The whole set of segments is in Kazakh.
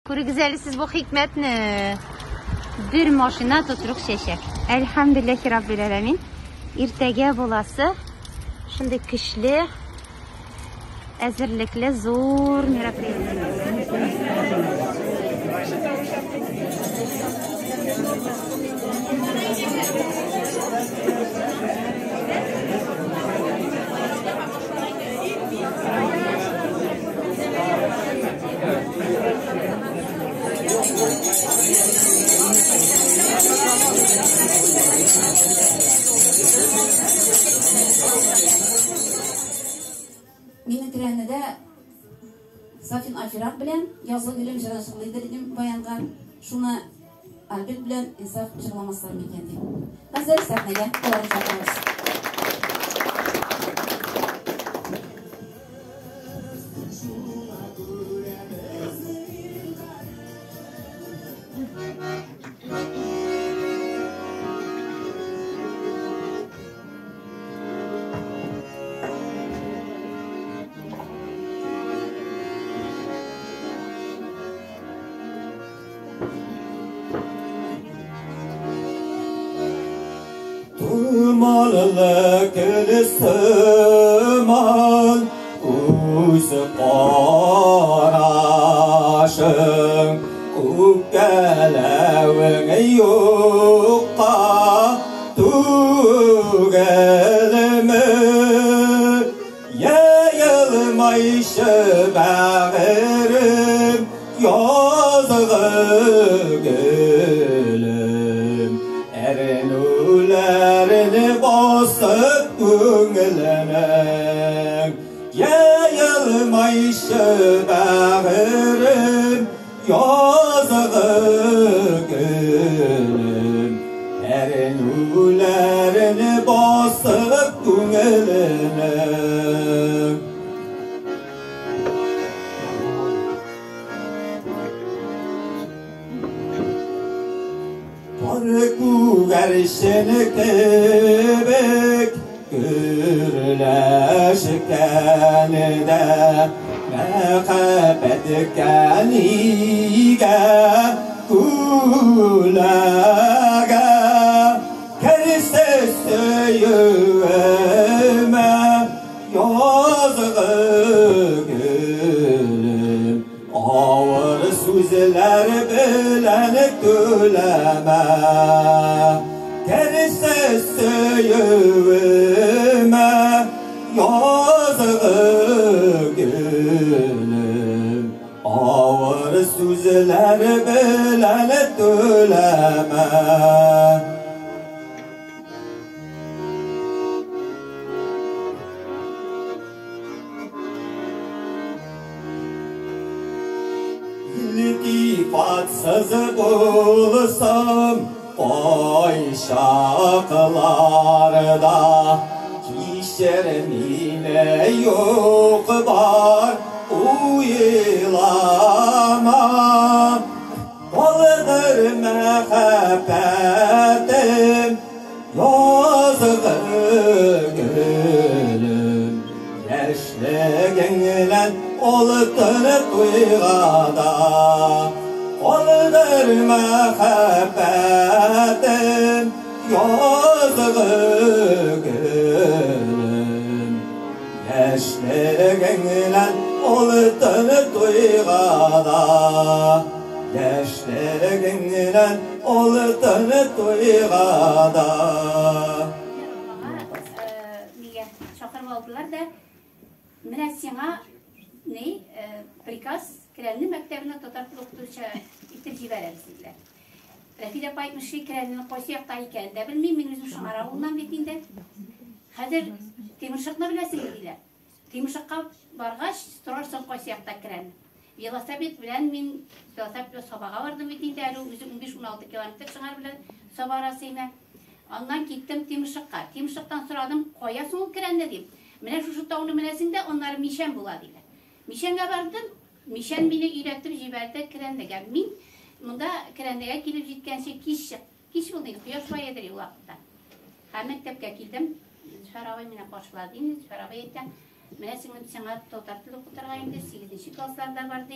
Күргізәлі siz bu hikmetni. Bir maşina tuturuq şeşek. Elhamdülillahi Rabbil Alemin. İrtege bolası. Şimdi kışlı, əzirlikli, zor Meni trenede Safin Afirak bilen yazılı gülüm jara şıqlaydı dedim bayanға. Şuna Albert bilen insaf jırlamaslar meken deyim. Hazır sahneye olarını çağırıyoruz. Tumallı kılsıman uz qaraşın ukelevin yokka tugelimi yayılmayşı bağırım yazığı gülüm erinülerini basıp günlerim yayılmayşı bağırım yazığı gülüm erinülerini basıp günlerim Parku gerşini kebek gürleşkenide mehabbet kaniga kulaga kerse söyüme yazığı gülüm ağır sözler bilen güleme kerse söyüme yazığı gülüm ağır sözler bilen güleme İltifatsız bulsam oy şaklarda kişermine yok var uylama Baldır mehebbetim yazığı gülüm Yaşlıgınla oltunu duygada Baldır mehebbetim yazığı gülüm Yaşlıgınla oltunu duygada Yaşlıgınla oltunu duygada Şakırıp aldılar da Mine sana ne prikaz Kirenli mektebine tutartılı okutuşa itirci verersinler. Refide paytmış ki Kirenli'nin koşuyaktayken de bilmeyeyim benim bizim şunlara ondan bittiğinde hazır Timurşak'la bilesin dediler. Timurşak'a bargaç sorarsan koşuyakta Kirenli. Velosiped bilen men velosipedle sabaha vardım bittiğinde 15-16 kilometre çıkar bilen sabah arasıyla. Ondan gittim Timurşak'a. Timurşak'tan soradım koyasın o Kirenli diyeyim. Mene şu taunu menesinde onlar Mişen buladiler. Mişen'e vardım. Mişen beni üretip jiberdi Kirende'ge. Min bunda Kirende'ge gelip jitkense kiş buldu. Kuyaş var yedir yolakta. Hem mektepke geldim. Şarabı mene başladıyım. Şarabı ettim. Mene şimdi sana totartılık kutargayımda 8. klaslarda vardı.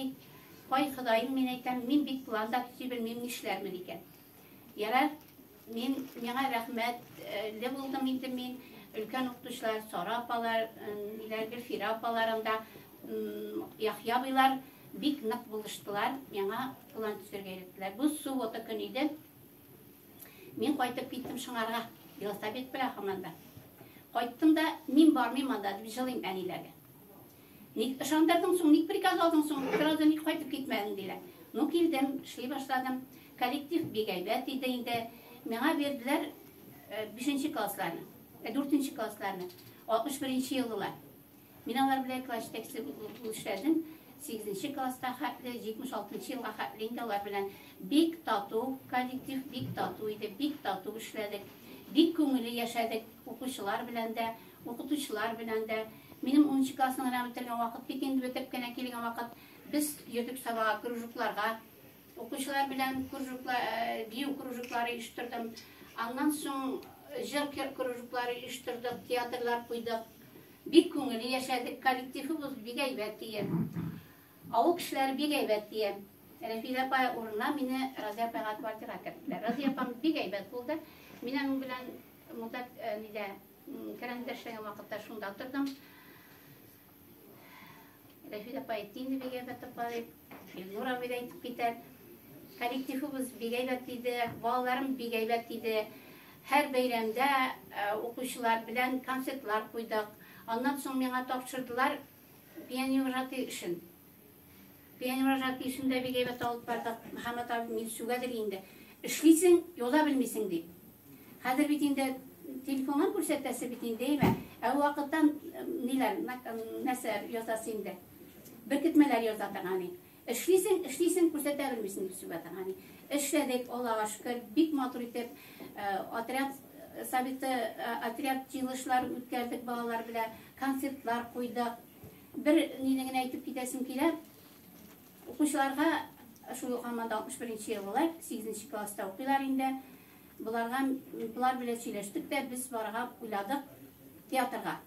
Кай Худайым, мен әйтәм, мин бик планда кити белмим нишләрмен икән. Ярар, миңа рәхмәтле булдым инде мин. Өлкән укытучылар, Сара апалар, Гөлфира апаларында, Яхья абыйлар бик нык булыштылар, миңа план төзергә өйрәттеләр. Бу суббота көне иде. Мин кайтып киттем Шыңарга, велосипед белән һаманда. Кайттым да, мин бармыйм анда, дип җылыйм әниләргә. Ник ышандырдың соң, ник приказ алдың соң, бераздан ник кайтып китмәдең диләр. Ну килдем, эшли башладым. Коллектив бик әйбәт иде инде. Миңа берделәр 5нче классларны, 4нче классларны, 61нче еллар. Мин алар белән класс җитәкчесе булып эшләдем. 8нче класста хәтле, 76нчы елга хәтле инде алар белән бик тату коллектив, бик тату иде, бик тату эшләдек. Бик күңелле яшәдек укучылар белән дә, укытучылар белән дә. Минем 10нчы классның рәмәтләгән вакыт, бик инде бетеп кенә килгән вакыт, без йөрдек сабага, кружокларга. Укучылар белән кружоклар, бию кружоклары оештырдым. Аннан соң җыр кружоклары оештырдык, театрлар куйдык. Бик күңелле яшәдек, коллективыбыз бик әйбәт тиде. Авыл кешеләре бик әйбәт тиде. Рәфида апа урынына мине Разия апага квартира керттеләр. Разия апам бик әйбәт булды. Мин аның белән монда нидә кәрәндә эшләгән вакытта шунда тордым. Рәфида апа әйтте инде бик әйбәт апа дип. Илнур абый да әйтеп китә. Коллективыбыз бик әйбәт иде, балаларым бик әйбәт иде. Һәр бәйрәмдә укучылар белән концертлар куйдык. Аннан соң миңа тапшырдылар пионер-вожатый эшен. Пионер-вожатый эшендә бик әйбәт алып бардык. Мөхәммәд абый мин сүгәдер инде. Эшлисең, яза белмисең дип. Хәзер бит инде телефоннан күрсәтәсе бит инде әйме. Ә вакыттан ниләр, нәрсә язасы инде. Беркетмәләр яза торган. Эшлисең, күрсәтә белмисең дип сүгә торган. Эшләдек, Аллага шөкер, бик матур итеп отряд советы, отряд җыелышлар үткәрдек балалар белән, концертлар куйдык. Бер нидән генә әйтеп китәсем килә. Укучыларга шул һаман 61нче еллар, 8нче класста укыйлар инде. Булар белән сөйләштек дә, без барга уйладык театрга.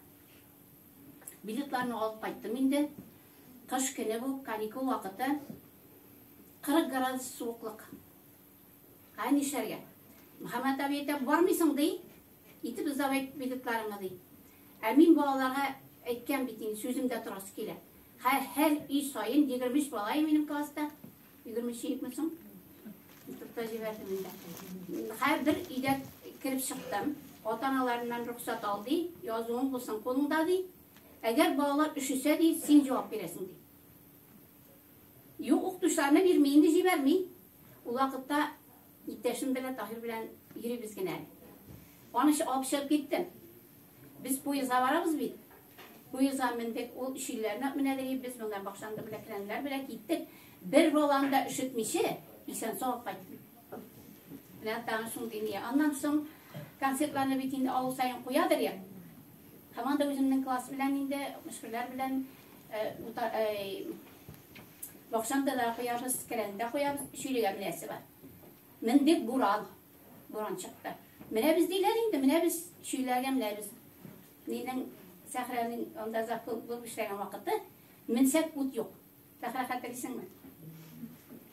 Билетларны алып кайттым инде. Кыш көне бу, каникул вакыты. 40 градус суыклык. Кайны эшләргә. Мөхәммәд абый әйтә, бармыйсың ди. Итеп узабай билетларыңны ди. Ә мин балаларга әйткән бит инде, сүземдә торасы килә. Һәр үй сайын 23 бала минем класста. 23 икмесең? Тотта җибәрдем инде. Һәр бер өйдә кирип чыктым. Ата-аналарыннан рөхсәт алды, язуың булсын кулыңда ди. Әгәр балалар өшесә ди, син җавап бирәсең ди. Юк, укытучыларны бирмәй инде җибәрми. Ул вакытта иптәшем белән Таһир белән йөрибез генә. Аны алып чыгып киттем. Без поездга барабыз бит. Поездга мендек, ул шилләрне менәдер, без монда бакчанда беләкләннәр белән киттек. Бер баланы да өшетмичә, исән сау кайттык. Менә тагын шундый ни. Аннан соң концертларны бит инде авыл сайын куядыр я. Һаман да үземнең класс белән инде, мөшкилләр белән бакчанда да куябыз, кәрәндә куябыз, шүлегә беләсе бар. Мендек буран чыкты. Менә без диләр инде, менә без шүләргә менәбез. Нинең Сәхрәнең анда закон булып эшләгән вакыты, менсәк ут юк. Сәхрә хәтерлисеңме?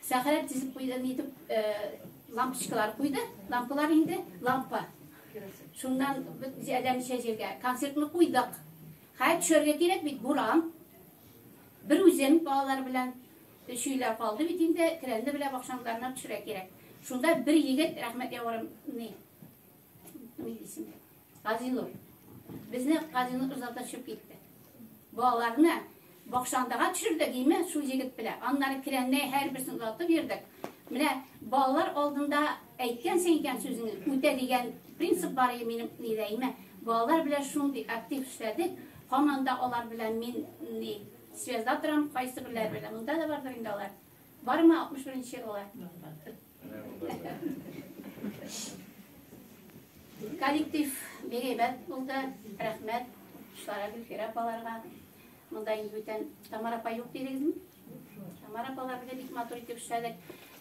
Сәхрә тизеп куйды, нитеп лампочкалар куйды, лампалар инде, лампа. Шуннан без әдәмчә җиргә концертны куйдык. Хәй төшәргә кирәк бит буран. Бер үзем балалар белән шүйләр калды бит инде, кирәнде белән бакчаларына төшәргә кирәк. Шунда бер егет рәхмәт яворым ни дисем. Газинур. Безне Газинур узата чыгып китте. Балаларны бакчандага төшердек име шул егет белән. Аннары кирәнне һәр берсен узатып йөрдек. Менә балалар алдында әйткәнсең икән сүзеңне үтә дигән принцип бар минем нидәйме. Балалар белән шундый актив эшләдек. Һаман да алар белән мин связьда торам, кайсы берләр белән. Монда да бардыр инде алар. Бармы 61нче еллар? Коллектив бик әйбәт булды. Рәхмәт Шара Гөлфира апаларга. Монда инде бүтән Тамара апа юк дидегезме? Тамара апалар белән бик матур итеп эшләдек.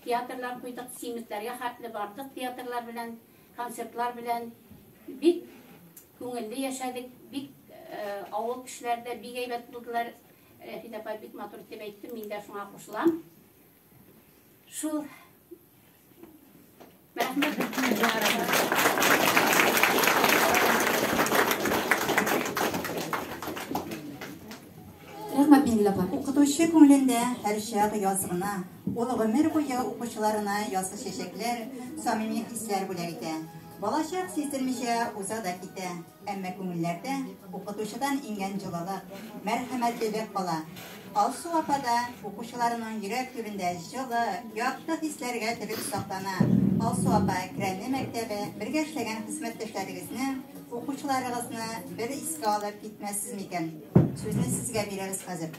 Театрлар куйдык, симитләргә хәтле бардык. Театрлар белән, концертлар белән бик күңелле яшәдек. Бик авыл кешеләр дә бик әйбәт булдылар. Рәфида апа бик матур итеп әйтте, мин дә шуңа кушылам. Шул рәхмәт. Рәхмәт Миңгел апа. Укытучы күңелендә һәр чак язгына, ул гомер буе укучыларына язгы чәчәкләр, самими хисләр бүләк итә. Балачак сиздермичә уза да китә, әмма күңелләрдә укытучыдан иңгән җылылык, мәрхәмәтлелек кала. Алсу апада укучыларының йөрәк төбендә җылы, якты хисләргә төреп саклана. Алсу апа, Кирәнне мәктәбе бергә эшләгән хезмәттәшләрегезне, укучыларыгызны бер искә алып китмәссез микән? Сүзне сезгә бирәбез хәзер.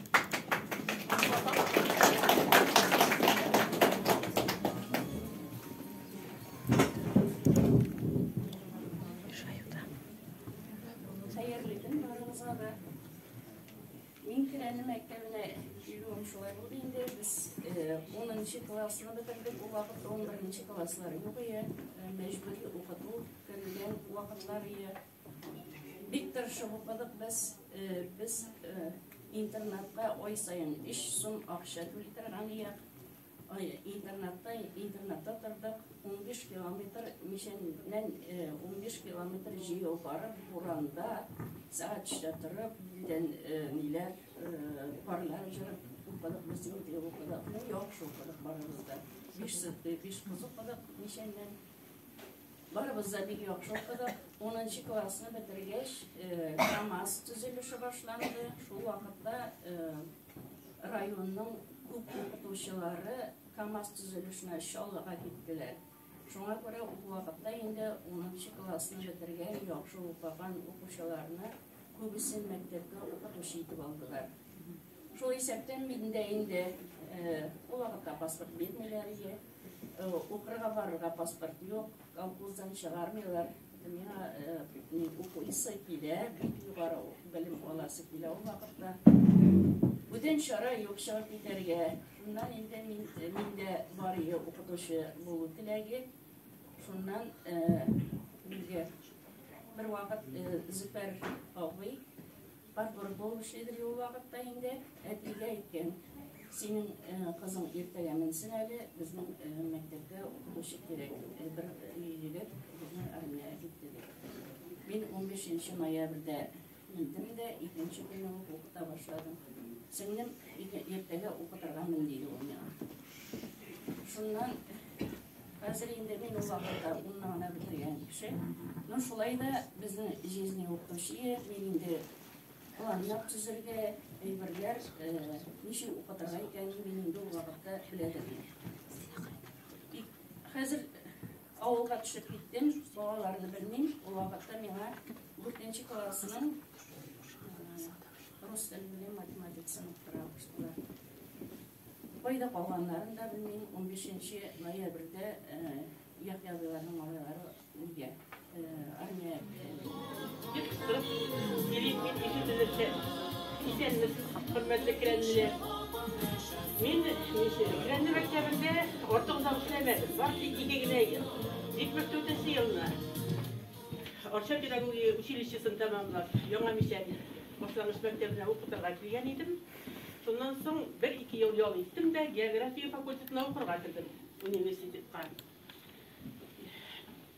Мин Кирәнне мәктәбенә йөрүем шулай булды инде. Без 10нчы классны бетердек. Ул вакытта 11нчы класслар юк иде. Мәҗбүри укыту кергән вакытлар иде. Бик тырышып укыдык без интернатка ай сайын 3 сум акча түләтергән идек. Интернатта тордык. 15 километр Мишәннән 15 километр җыю барып, буранда сәгать 3-тә торып, билдән ниләр парлар җырып укыдык, без инде укыдык. Ну, яхшы укыдык барыбызда. 5 кыз укыдык Мишәннән. Барыбызда бик яхшы укыдык. 10нчы классны бетергәч, КамАЗ төзелеше башланды. Шул вакытта районның күп укытучылары КамАЗ төзелешенә Чаллыга киттеләр. Шуңа күрә ул вакытта инде 10нчы классны бетергән яхшы укыган укучыларны күбесе мәктәпкә укытучы итеп алдылар. Шул исәптән миндә инде ул вакытта паспорт бирмиләр иде. Укырга барырга паспорт юк, колхоздан чыгармыйлар. Миңа укыйсы килә, бик югары белем аласы килә ул вакытта. Бүтән чара юк чыгып китәргә. Шуннан инде миндә бар иде укытучы булу теләге. Шуннан безгә бер вакыт Зөфәр абый парбур булыш иде ул вакытта инде әтигә әйткән. Синең кызың иртәгә менсен әле, безнең мәктәпкә укытучы кирәк. Бер егет безнең армиягә китте. Мин 15 ноябрьдә индем дә 2нче көнне укыта башладым. Сеңнем иртәгә укытырга мен диде ул миңа. Шуннан хәзер инде мин ул вакытта 10 гына бетергән кеше. Ну шулай да безнең жизнь укытучы мин инде планлап төзергә әйберләр ничек укытырга икәнен мин инде ул вакытта беләдем. Хәзер авылга төшеп киттем, балаларны белмим. Ул вакытта миңа 4нче классның рус теле белән математикасын укытырга куштылар. Кайда калганнарын да белмим. 15 ноябрьдә Яхъябайларның малайлары үлгән. Армия Hürmetli Krenliler. Min Krenli Mektebi'nde orta uzak işlemedim. Var 2 yıl. 24 yılına. Orta Pedagoji училищесini tamamlap, Яңа Мишән башлангыч мәктәбенә укытырга килгән идем. Шуннан соң 1-2 ел ял иттем дә география факультетына укырга кирдем университетка.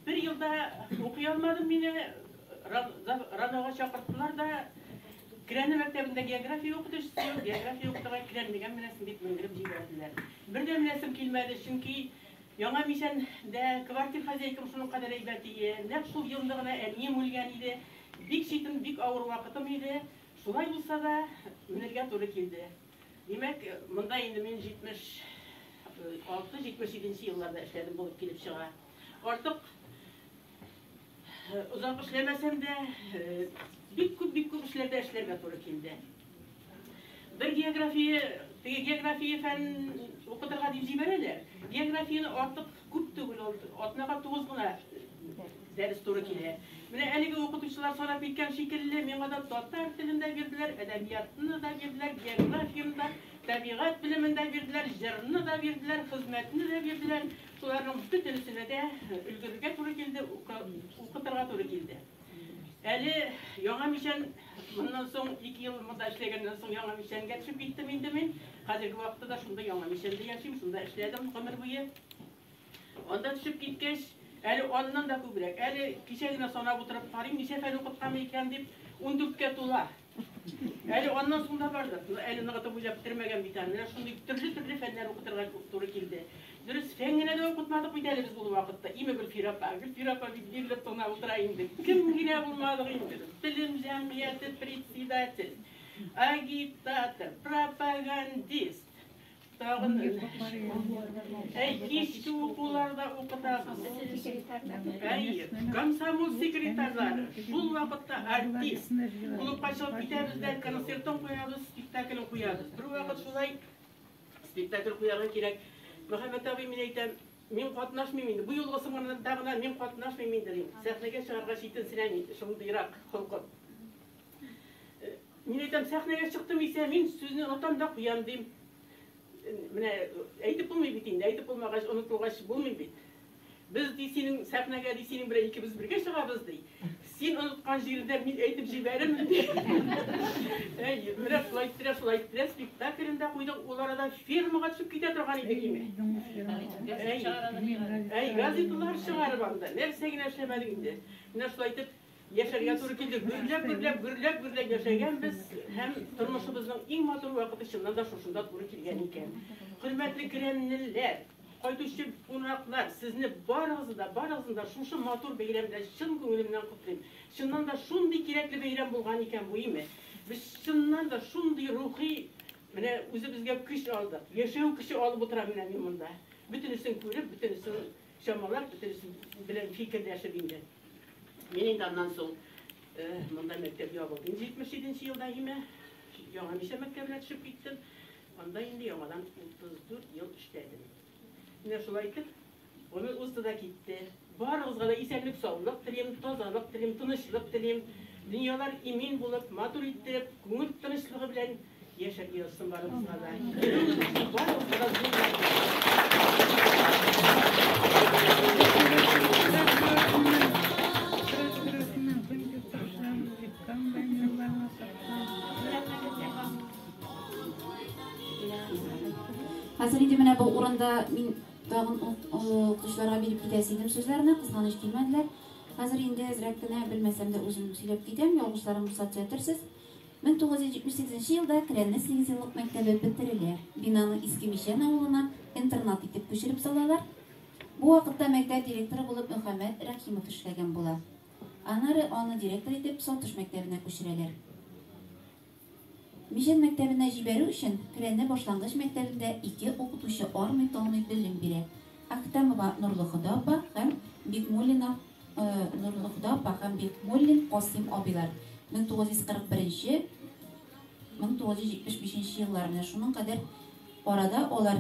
Bir yılda okuyamadım yine Radova çakırttılar da Krenli Mektebi'nde geografi okutuşusu yok. Geografi okutuğa Krenli'gen bilesim bitmengirip jiberdiler. Birden bilesim kilmedi çünkü Яңа Мишәндә квартир хозяйкам шуның кадәр әйбәт иде. Нәкъ шул елда әнием үлгән иде. Бик читен, бик авыр вакытым иде. Шулай булса да менергә туры килде. Димәк, монда инде мин 76-77 елларда эшләдем булып килеп чыга. Артык uzak işlemesem de bik küp işlerde eşlerge doğru kildi. Bir geografiyi fen okutırga deyip jibererler. Geografiyini artık küp tügül oldu. Atnağa 9 gına ders doğru kildi. Mine eligi okutuşçular sonra bitken şekilde mena da tatar tilinde verdiler, edebiyatını da verdiler, geografiyini da, tabiat bilimini de verdiler, jırını da verdiler, hizmetini de verdiler. Şuların bütünsüne de ülgürge doğru kildi, okuturga doğru kildi. Әлі яңа мишен, мұндан соң 2 ел мұнда эшлегеннен соң яңа мишенге түсіп кеттім енді мен. Қазіргі уақытта да шында яңа мишенде яшаймын, шында эшледім ғұмыр бойы. Онда түсіп кеткеш, әлі онdan da көбірек. Әлі кешегіне санап отырып қарайым, неше фән оқытқам екен деп 14-ке тола. Әлі ondan соң да барды. Әлі нағата бойлап бітірмеген битанына, шындай түрлі фәнлер оқытырға туры келді. Дұрыс, фәңгіне де оқытмадық бейді әлі біз бұл уақытта. Име Гүлфирапа бейді тоңа отырайын деп. Кім келе болмадық енді? Білім жәмғияты, председатель, агитатор, пропагандист. Тағын кешкі оқуларда оқытасыз. Комсомол секретарлары, бұл уақытта артист. Клубқа шығып кетемізден концертін қоябыз, спектаклін қоябыз. Бір уақыт солай спектакль қояған керек. Мұхаммед абай мен айтам, мен қатынашмаймын. Бұл елғы сыңғырынан тағынан мен қатынашмаймын деймін. Сәхнеге шығарға шейтін сірәмейді, шыңды Ирақ, құлқып. Мен айтам, сәхнеге шықтым есе, мен сөзінен отам да қоям деймін. Міне, айтып болмай бетейді, айтып болмағаш, ұнытылғаш болмай бет. Біз дейсенің, сәхнеге дейсенің бір екі біз бірге шығабыз дей. Сен ұнытқан жерінде мен айтып жібәрімін дей. Міне, шулайттыра, спектаклінде қойдық, оларада фермаға түсіп кете тұрған еді кейме. Газеталар шығарып аңда, нәрсеген әшемәдіңде. Міне, шулайтып, Yaşarga туры келді, гүрлеп yaşagan біз, һәм тұрмышыбыздың ең матур уақыты шыннан да шошында туры келген екен. Құрметлі кірәннелер, қайтушы қонақтар, сізні барығызда шушы матур бейрамда шын көңілімнен құттырайым. Шыннан да шундай керекли бейрам болған екен bu еме. Біз шыннан да шундай рухи, міне өзі бізге күш алдық. Яшау күші алып отырам мен мұнда. Бүтінісін көріп, бүтінісін шамалап, бүтінісін білен фикірдәшіп енді. Мен енді аннан соң мұнда мектеп ябылды. 77-ші жылда еме яңа мишен мектебіне түсіп кеттім. Онда енді яңадан 34 ел іштедім. Міне шулай айтып, оны ұзды да кетті. Барығызға да исәнлік саулық тілеймін, тазалық тілеймін, тынышлық тілеймін. Дүниялар имен болып, матур еттіріп, көңіл тынышлығы білән яшап елсін барығызға да. Барығызға Hazır idi mənə bu oranda min dağın oqtuşlara bilib gidəsiydim sözlərini, qızğanış gelmədilər. Hazır indi əzrəqqinə bilməsəm də özüm söyləyib gidəm, yolğuşlarım müsat yatırsız. 1978 yılda Krenli 8 yıllık mektebi bitirilir. Binanın eski Mişen avluna internat etip köşürüp salalar. Bu vakitte mektep direktörü bulup Muhammed Rakimov işlegen bular. Anarı onu direktör edip Sotuş mektebine köşüreler. Mişen mektebine jiberu için Krenli başlangıç mektebinde 2 okutuşu ormay tolmay bilim biri. Aktamova Nurlu Hudapa hem Bikmulina Nurlu Hudapa hem Bikmulin Kosim abiler. 1975 yıllarına şunun kadar orada olar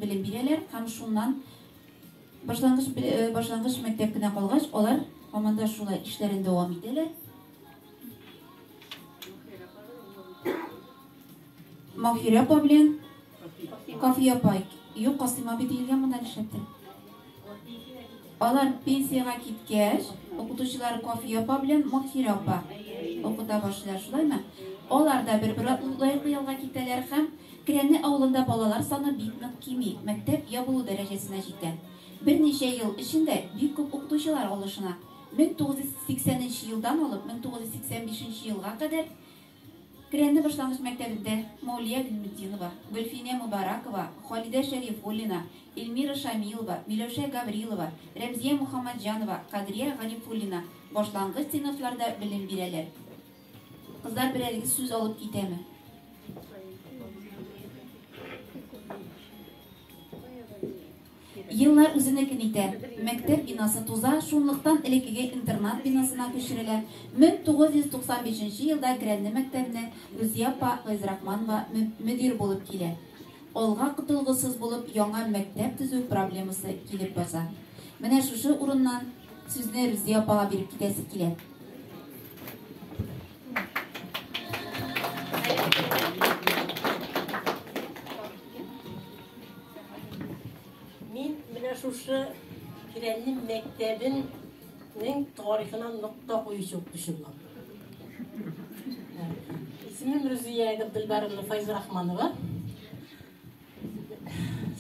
bilim bireler hem şundan başlangıç mektebine kalgaç olar amanda şulay işlerin devam edeler. Mağfir yapa bilen kafi yapayık. Yok Kosim abi değilgen bundan işleptir. Olar pensiyaga ketgach, o'qituvchilar kafi yapa bilen mağfir yapa. Okuda başlar şulayma. Onlar da bir loyiqli yolga ketdiler ham Krenli avlunda balalar sonu bik kimi mektep yapılı derecesine жетті. Bir neçe yıl içinde büyük köp okutuvchilar oluşuna 1980 yıldan olup 1985 yılga kadar Krenli başlangıç mektebinde Mauliya Gülmüddinova, Gülfine Mubarakova, Halide Şerifullina, Elmira Şamilova, Milosha Gavrilova, Remziye Muhammadjanova, Kadriye Galifullina başlangıç sınıflarda bilim bireler. Kızlar birerlik söz alıp gitemi. Yıllar üzerine ite. Mektep binası tuza, şunluktan elekege internat binasına köşürüler. 1995 yılda Krenli mektebine Rüziyapa Gayzrahmanova müdür bulup gelir. Olga kutulgusuz bulup yanga mektep tüzü probleması gelip basa. Mene şuşu urundan sözüne Rüziyapa'a berip gidesi gelir. Мен мына шушы Кrenli мектебінің тарихынан нұқта қойышы өктішім бар. İsmim Rüziye Gıbdilbarımlı Faiz Rahmanova.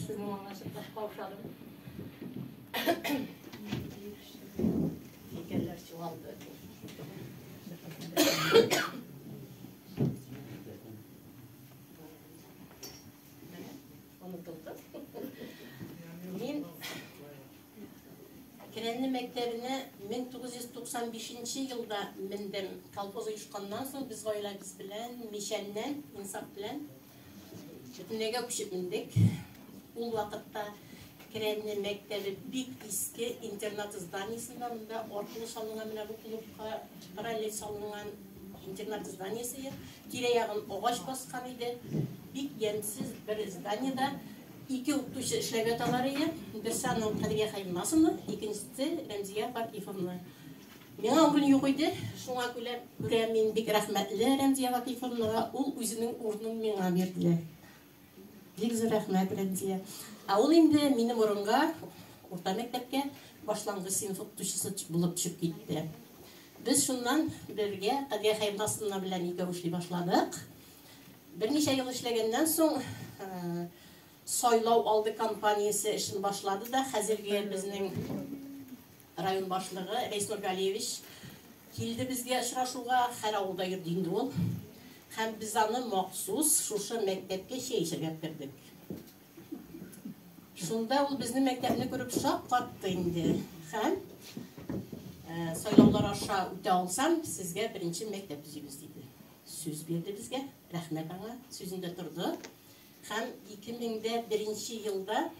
Sizin anlaşıldı. Kavuşalım. Heykeller çoğaldı. Unutuldu. Men Kirenli Mektebi'ne 1995 yılda mindim kolxoz uyuşkandan soň biz oilamiz bilen, Mishenden, insaf bilen bütünlege kuşup mindik. Ул vaqtda Kirenli Mektebi bik eski internat zdaniyesinde ortalı salıngan bilen bu klubga paralel salıngan internat zdaniyesi tire-ягын oğaç baskan idi. Bik yemsiz bir zdaniyada İki okutuşu işleviyat alarıyım. Birisi anam Kadir'e Hayımnasını, ikincisi Remziye Vakifovna. Mena oğlun yok idi. Şuna göre üremin bik rahmetli Remziye Vakifovna'ya ol özünün ornunu mena verdiler. Bik rahmet Remziye. Ol şimdi benim orunga, orta mektepke başlangıç sınıf okutuşusu bulup çıkıp gitti. Biz şundan birge Kadir'e Hayımnası'na bilen iki uçlu başladık. Bir neçe yıl işlegenden soň Soylov aldı kampaniyası işin başladı da hazırgi bizning rayon başlığı Reis Nurgaliyevich keldi bizge uchrashuvga har avulda yurdi ol. Hem biz onu maxsus şuşa mektepke şeýişirge berdik. Şunda ol bizning mektepni görüp şap qatdy indi. Hem soylovlar aşağı öte alsam sizge birinci mektep düzüyüz dedi. Söz berdi bizge. Rahmet ana sözünde turdu. Hem 2001 yılda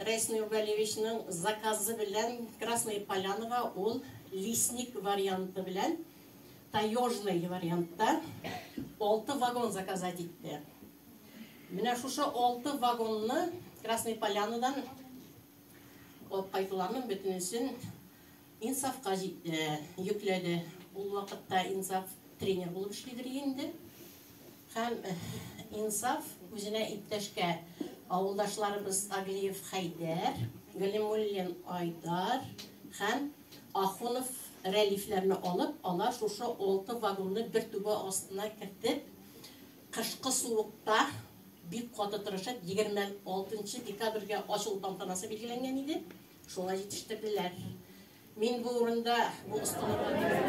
Reis Nurgaliyevich'nin zakazı bilen Krasnaya Polyana'ga ol Lisnik variantı bilen Tayyojnay variantta 6 vagon zakazat etti. Mine şuşa 6 vagonunu Krasnaya Polyana'dan olup kaytılarının bütünüsün insafqa yükledi. O vakitte insaf trener bulup işlidir endi. Hem insaf özüne ipteşke avuldaşlarımız Agliyev Haydar, Galimullen Aydar hem Ahunov reliflerini alıp ala şuşa 6 vagonunu bir tuba astına kirtip kışkı soğukta bir kota tırışıp 26 dekabrga açılış tantanası belgilengen idi. Şuna yetiştirdiler. Men bu orunda bu ustalarga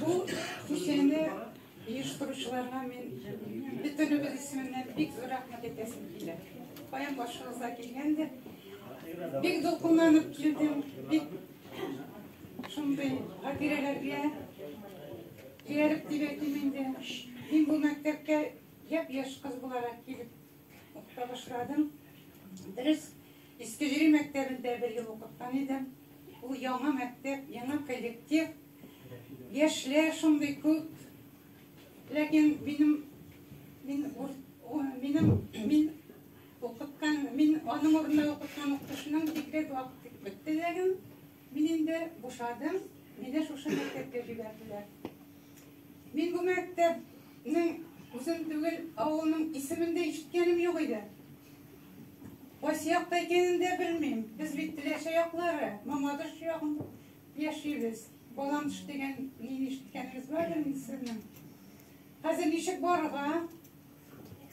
Bu kişinin uyuşturucularına men bütünümüz isminden bek zor rahmet etesim kile. Bayan başınıza gelgende bek dokunlanıp geldim. Bek şunday hadirelerge gelip diletiminde ben bu mektepke yaş kız bularak gelip okuta başladım. Ders İskilleri Mektebi'nde bir yıl okuttan idim. Bu yana mektep, yana kolektif. Yaşlar şunday köp. Lakin min okutkan, min onun orunda okutkan okutuşunun dikkat vakti bitti dedim. Min de boşadım. Mine şu mektepte jiberdiler. Min bu mektebin uzun tügül ağının isminde işitkenim yok idi. Vasiyakta ekenini de bilmeyim. Biz bittiler şayakları, mamadır şayakında yaşayırız. Bolanış degen neyini işitkenimiz var da isminin. Hazır nişik barığa,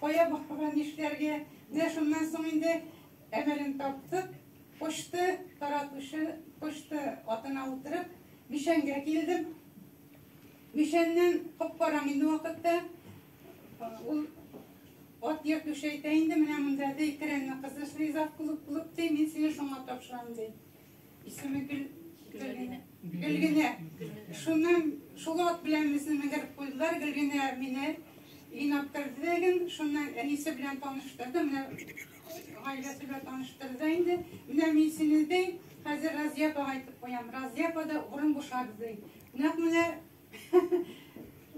koya bakılan işlerge ne şundan sonunda emelini taptık. Koştu, taratlışı, koştu atına oturup Mişen'e geldim. Mişen'den kopparam indi vakitte. Ot yer düşeyte indi, mine de ikrenine kızışlı izaf kılıp dey, men seni şuna tapşıram dey. İsmi Gülgine. Şundan, şulu ot bilen bizini megerip koydular, Gülgine mine inaptırdı degen, şundan enisi bilen tanıştırdı, mine ailesiyle tanıştırdı indi. Mine men seni dey, hazır Raziyapa aytıp koyam. Raziyapa da orun boşadı dey. Mine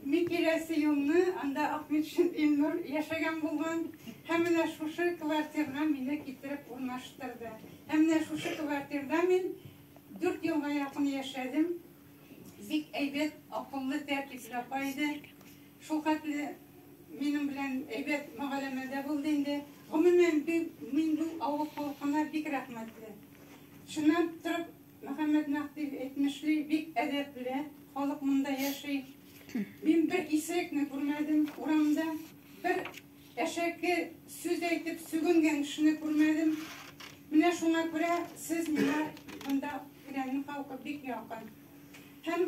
min kelesi yılını anda Ahmet İlnur yaşagan bulgan hemine şuşu kvartirden mine getirip urnaştırdı. Hemine şuşu kvartirden min 4 yılga yakın yaşadım. Bik eybet akıllı tertipli apaydı. Şu katlı benim bilen eybet mağalemede buldu indi. Umumen min bu avuk korkuna bik rahmetli. Şundan tutup Muhammed Naktif etmişli bik edepli. Halk bunda yaşayıp ben bir isrekni görmedim uramda. Bir eşekki söz aytıp sügüngen kişini görmedim. Mine şuna göre siz mine bunda girenin halkı bek yakın. Hem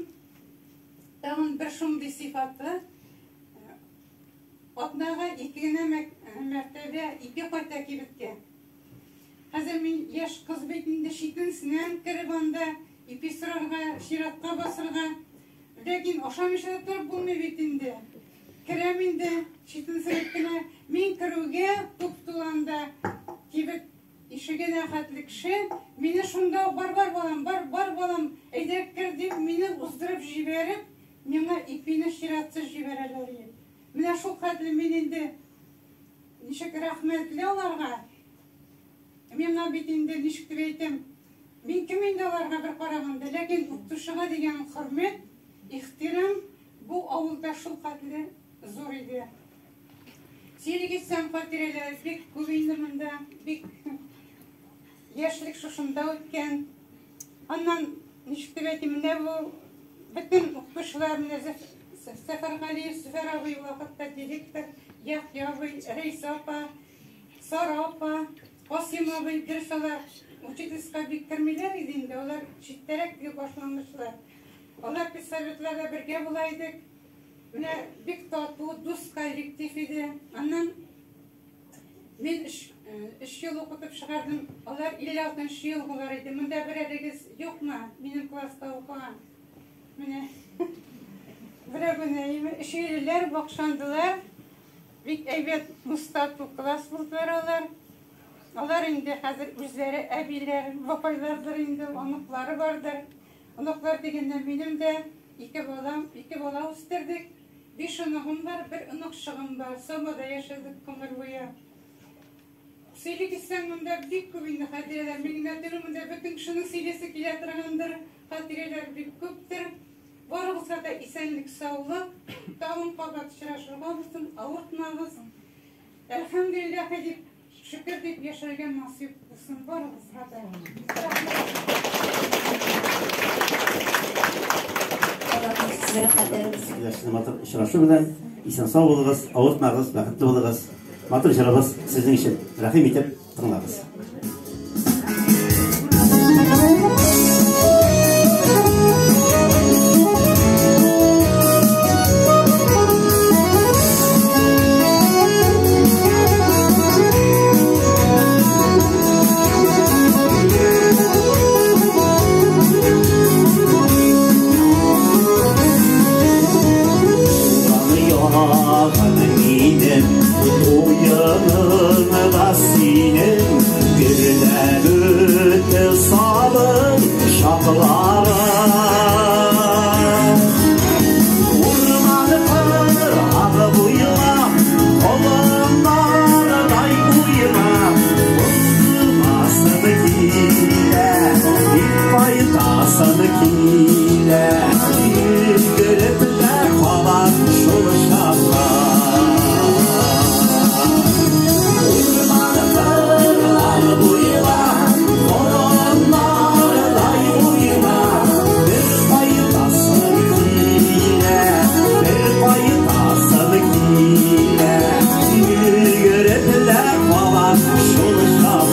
dağın bir şunday sıfatı otnağa ikine mertebe iki koyta kibitke. Hazır min yaş kız betinde şitin sinen kiribanda ipi sırarga, şiratka basırga. Lakin oşam işletler bu mevitinde. Kereminde şitin sırıkkine min kırıge tuktulanda kibit işige nakatlı kişi meni şunda bar balam edek kirdim meni uzdırıp jiberip mena ipini şiratsız jibereleriyi. Mena şu katlı meninde nişik rahmetli olarga mena bitinde nişik tibeytim min kiminde olarga bir karamında lakin uktuşuğa degen hürmet İhtiram bu avulda şu katlı zor idi. Seni gitsem patireler bek güvendiminde, bek yaşlık şuşunda ötken. Ondan niştibetimde bu bütün okuşlarımda Sefergali, Süfer abi vakitte direktör, Yahya abi, Reis apa, Sara apa, Qasim abi dersalar uçitiska biktirmeler idinde. Onlar çitterek diye başlamışlar. Onlar biz Sovetlerle birge bulaydık. Mine bek tatlı, dost kolektif idi. Ondan men 3 yıl okutup çıkardım. Onlar 56. yıl bularıydı. Mında bir edegiz yok mu? Benim klasta okuyan. Mine bir güneyimi şiirler bakşandılar. Bek evet mustatlı klas buldular onlar. Onlar indi hazır üzeri abiler, vapaylardır indi, onukları vardır. Onuklar degenden benim de iki bala üstlerdik. 5 onuğum var, bir onuk şığım var. Soma'da yaşadık kumur boyu. Seyli gitsen bunda bek köpünde hadireler. Minnetlerimin bütün kişinin seylesi kilatırağındır. Hadireler bek köptür. Varımızda da isenlik, sağlık. Dağın kabat şıraşırma olsun, avurtmağız. Elhamdülillah edip, şükür deyip yaşarken nasip olsun. Varımızda da. Yaşlı matır işraşı bilen isen sağ olunuz, avurtmağız, bakıtlı olunuz. Matır işarabız sizin için rahim etip tırnağız. kile Yürgürüpler falan şuluşanlar Uyumadıklar buyular Koronlarlar uyular Bir payıtasın kile Bir payıtasın kile Yürgürüpler falan şuluşanlar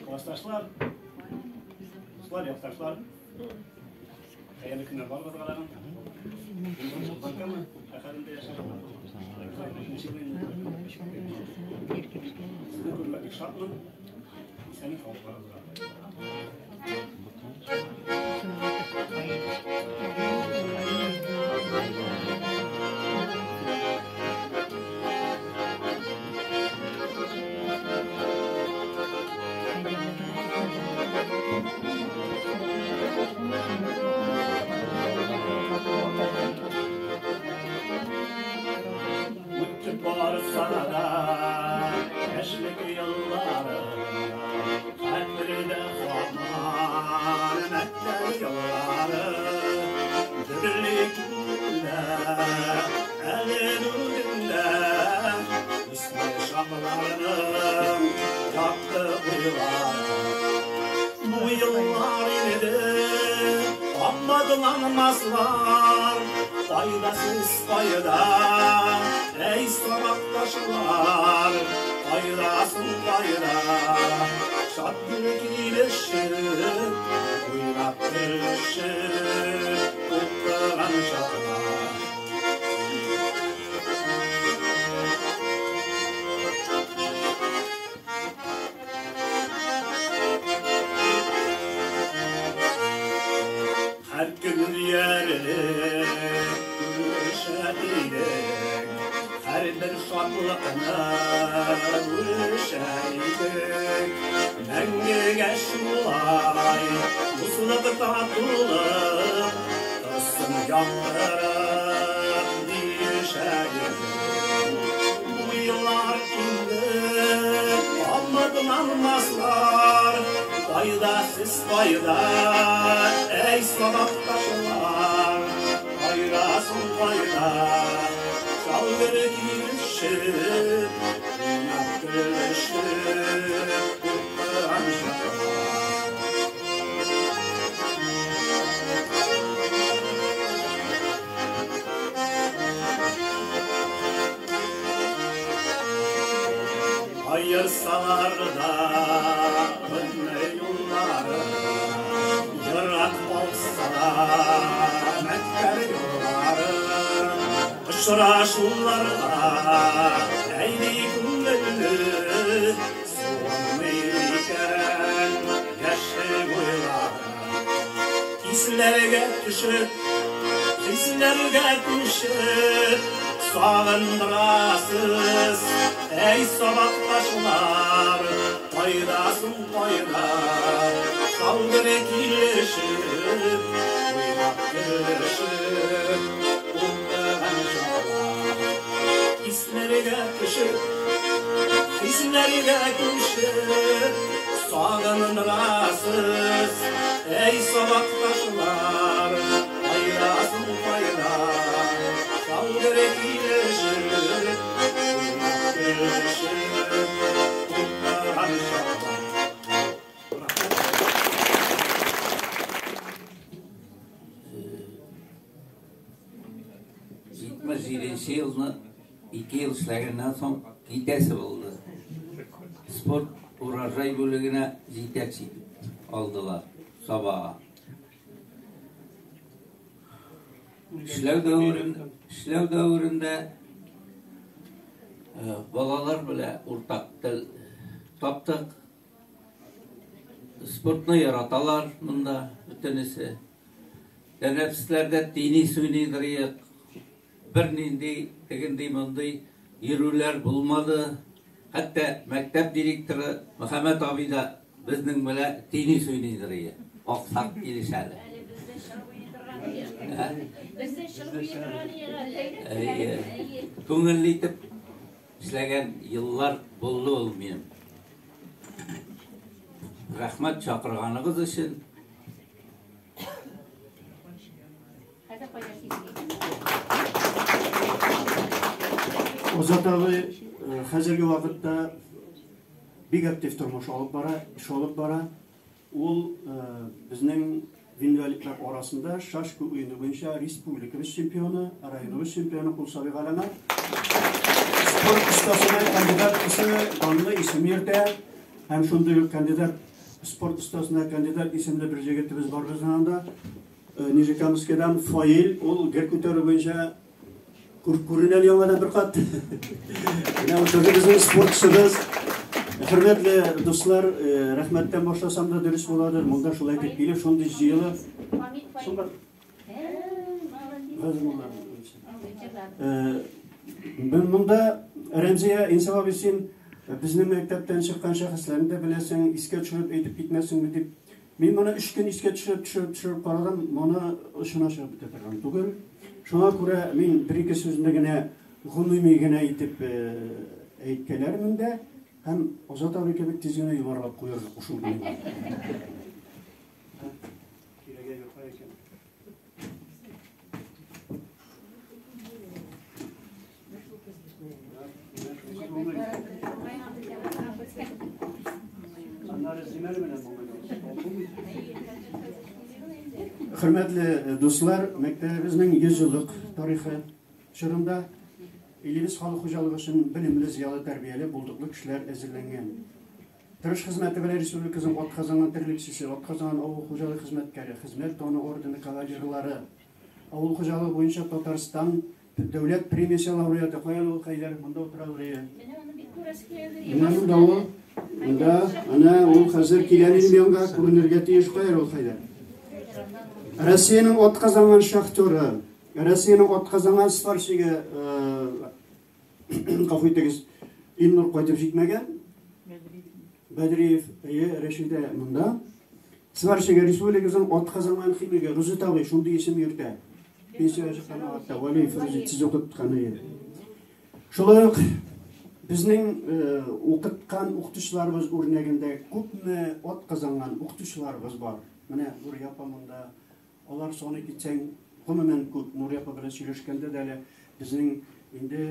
Klastaşlar, dostlar, yaktaşlar, hayırlı günler var mı bakalım? Bakalım, akademide yaşamak. Sizin kuruluk şart mı? Senin kalklarınızda. Mutlu varsa da eşlik yılları Kadride falan emekler yolları Dirlikinde, elin ucunda İsmi şamlarının yaktı bu yıllar Bu yıllar inedi Ammadılanmazlar Faydasız fayda Ey sabahtaşlar Faydasın fayda Şat gülüşür Uynat gülüşür Kutluğun şatlar Her gün yerini gülüşeydik Her bir şartlıkına gülüşeydik Menge geçmulay Musluk tatlık Kısım yaptırıp dişeydik Bu yıllar indi Anladılanmazlar Faydasız fayda Ey sabahtaşlar Faydasın fayda Çalgır girişip ayırsalar da önüne yolları, yırak olsalar mektep yolları, uçraşularda eyli günlü soğanmayken yaşlı boyları, hislerge düşüp sağındırasız ey sabahtaşlar, paydasın payda salgırek ilişip uylap gelişip uğrayan şahlar, hislerge düşüp sağındırasız ey sabahtaşlar, paydasın payda salgırek ilişip uğrayan şahlar. Жиренші жылны 2 yıl işlәгәннән соң китәсе булды. Спорт урожай бүлегенә җитәкче алдылар сабага. Эшләү дәверендә балалар белән уртак тел таптык. Спортны яраталар монда бөтенесе. Тәнәфесләрдә теннис уйныйдыр. Bir nindi, tegindi monday yürürler bulmadı. Hatta mektep direktörü Muhammed abi da bizning bilan tenis o'ynaydir. Oqsaq kelishadi. Ko'ngilli etib ishlagan yillar bo'ldi ol menim. Rahmat chaqirganingiz uchun. Ozat abi hozirgi vaqtda big aktiv turmush olib bora. Ул bizning invalidlar orasida shashka o'yini bo'yicha respublikamiz chempioni, rayonimiz chempioni Qulsabiy G'alama. Sport ustasida kandidat ismi ism yerda. Ham shunday kandidat sport ustasida kandidat ismli bir yigitimiz bor bizning anda. Nijikamizdan Foil, ul gir ko'tarib bo'yicha ko'rinal yangadan bir qat. Mana o'sha bizning sportchimiz. Hurmatli do'stlar, rahmatdan boshlasam da durust bo'ladi. Munda shulay deb kelib, shunday yili. Ben bunda Ramziya Insafob için bizning maktabdan chiqqan shaxslarni da bilasang, isga tushirib aytib ketmasin deb. Men mana 3 kun isga tushirib qaradim. Mana shuna shab bitirgan. Tugul. Şuna göre men bir-iki sözündegina g'umumiygina aytib aytganlarimda ham Ozod abi kabi tezgina yuborib qo'yardi qo'shilgan. Hürmetli dostlar, mektabimizin 100 yıllık tarihi çırında elimiz halk hocalığı için bilimli, ziyalı, terbiyeli, bulduklu kişiler ezirlengen. Tırış hizmeti bile Respublikasının ot kazanan terlikçisi, ot kazanan avul hocalığı hizmetkari, hizmet tonu ordeni kavalirleri, avul hocalığı boyunca Tataristan devlet premisi laureatı koyalı kaylar, bunda oturalırıya. Ana o hazır kilenin biyonga kulunurga tiyiş koyar ol kaylar. Rossiyaning ot qazanan shaxtori, Rossiyaning ot qazanan Svarshiga qafuytegiz Ilnur qo'yib jitmagan. Badriyev Rashida munda. Svarshiga Respublikasining ot qazanan ximiga Ruzitoviy shunday ism yurdi. Pensiya chiqqanida vali Firuzit siz o'qitgan edi. Shulay bizning o'qitgan o'qituvchilarimiz o'rnagida ko'pmi ot qazanan o'qituvchilarimiz bor. Mana bu yapamında onlar sonu gitseng umuman ko'p Nur yapa bilan söylashganda dali bizning endi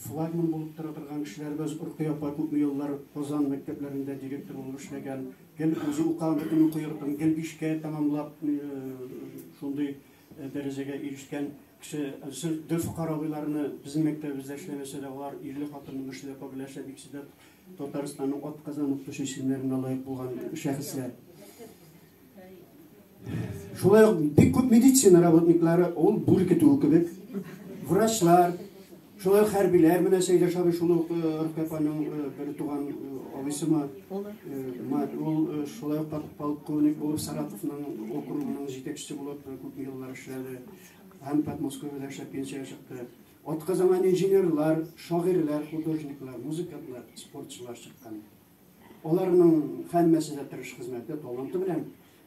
flagman bo'lib turadigan kishilarimiz Urqi yapa ko'p yillar Qozon maktablarida direktor bo'lib ishlagan, kelib o'zi o'qigan o'qiyotgan, kelbishga tamomlab shunday darajaga erishgan kishi dil fuqarolarni bizning maktabimizda ishlamasa da ular irli xotinni ishla yapa bilashadi, ikisida Татарстанның атказан укытучы исемнәренә лаек булган шәхесләр. Шулай ук бик күп медицина работниклары, ул бүркетү кебек, врачлар, шулай ук хәрбиләр, менә Сәйдә Шабый шулай ук Рөкәпаның бер туган абысыма, ул шулай ук полковник булып Саратовның округының җитәкчесе булып күп еллар эшләде. Һәм Подмосковьеда эшләп пенсияга чыкты. Атказанган инженерлар, шагыйрьләр, художниклар, музыкантлар, спортчылар чыккан. Аларның һәммәсе дә тырыш хезмәттә таланты белән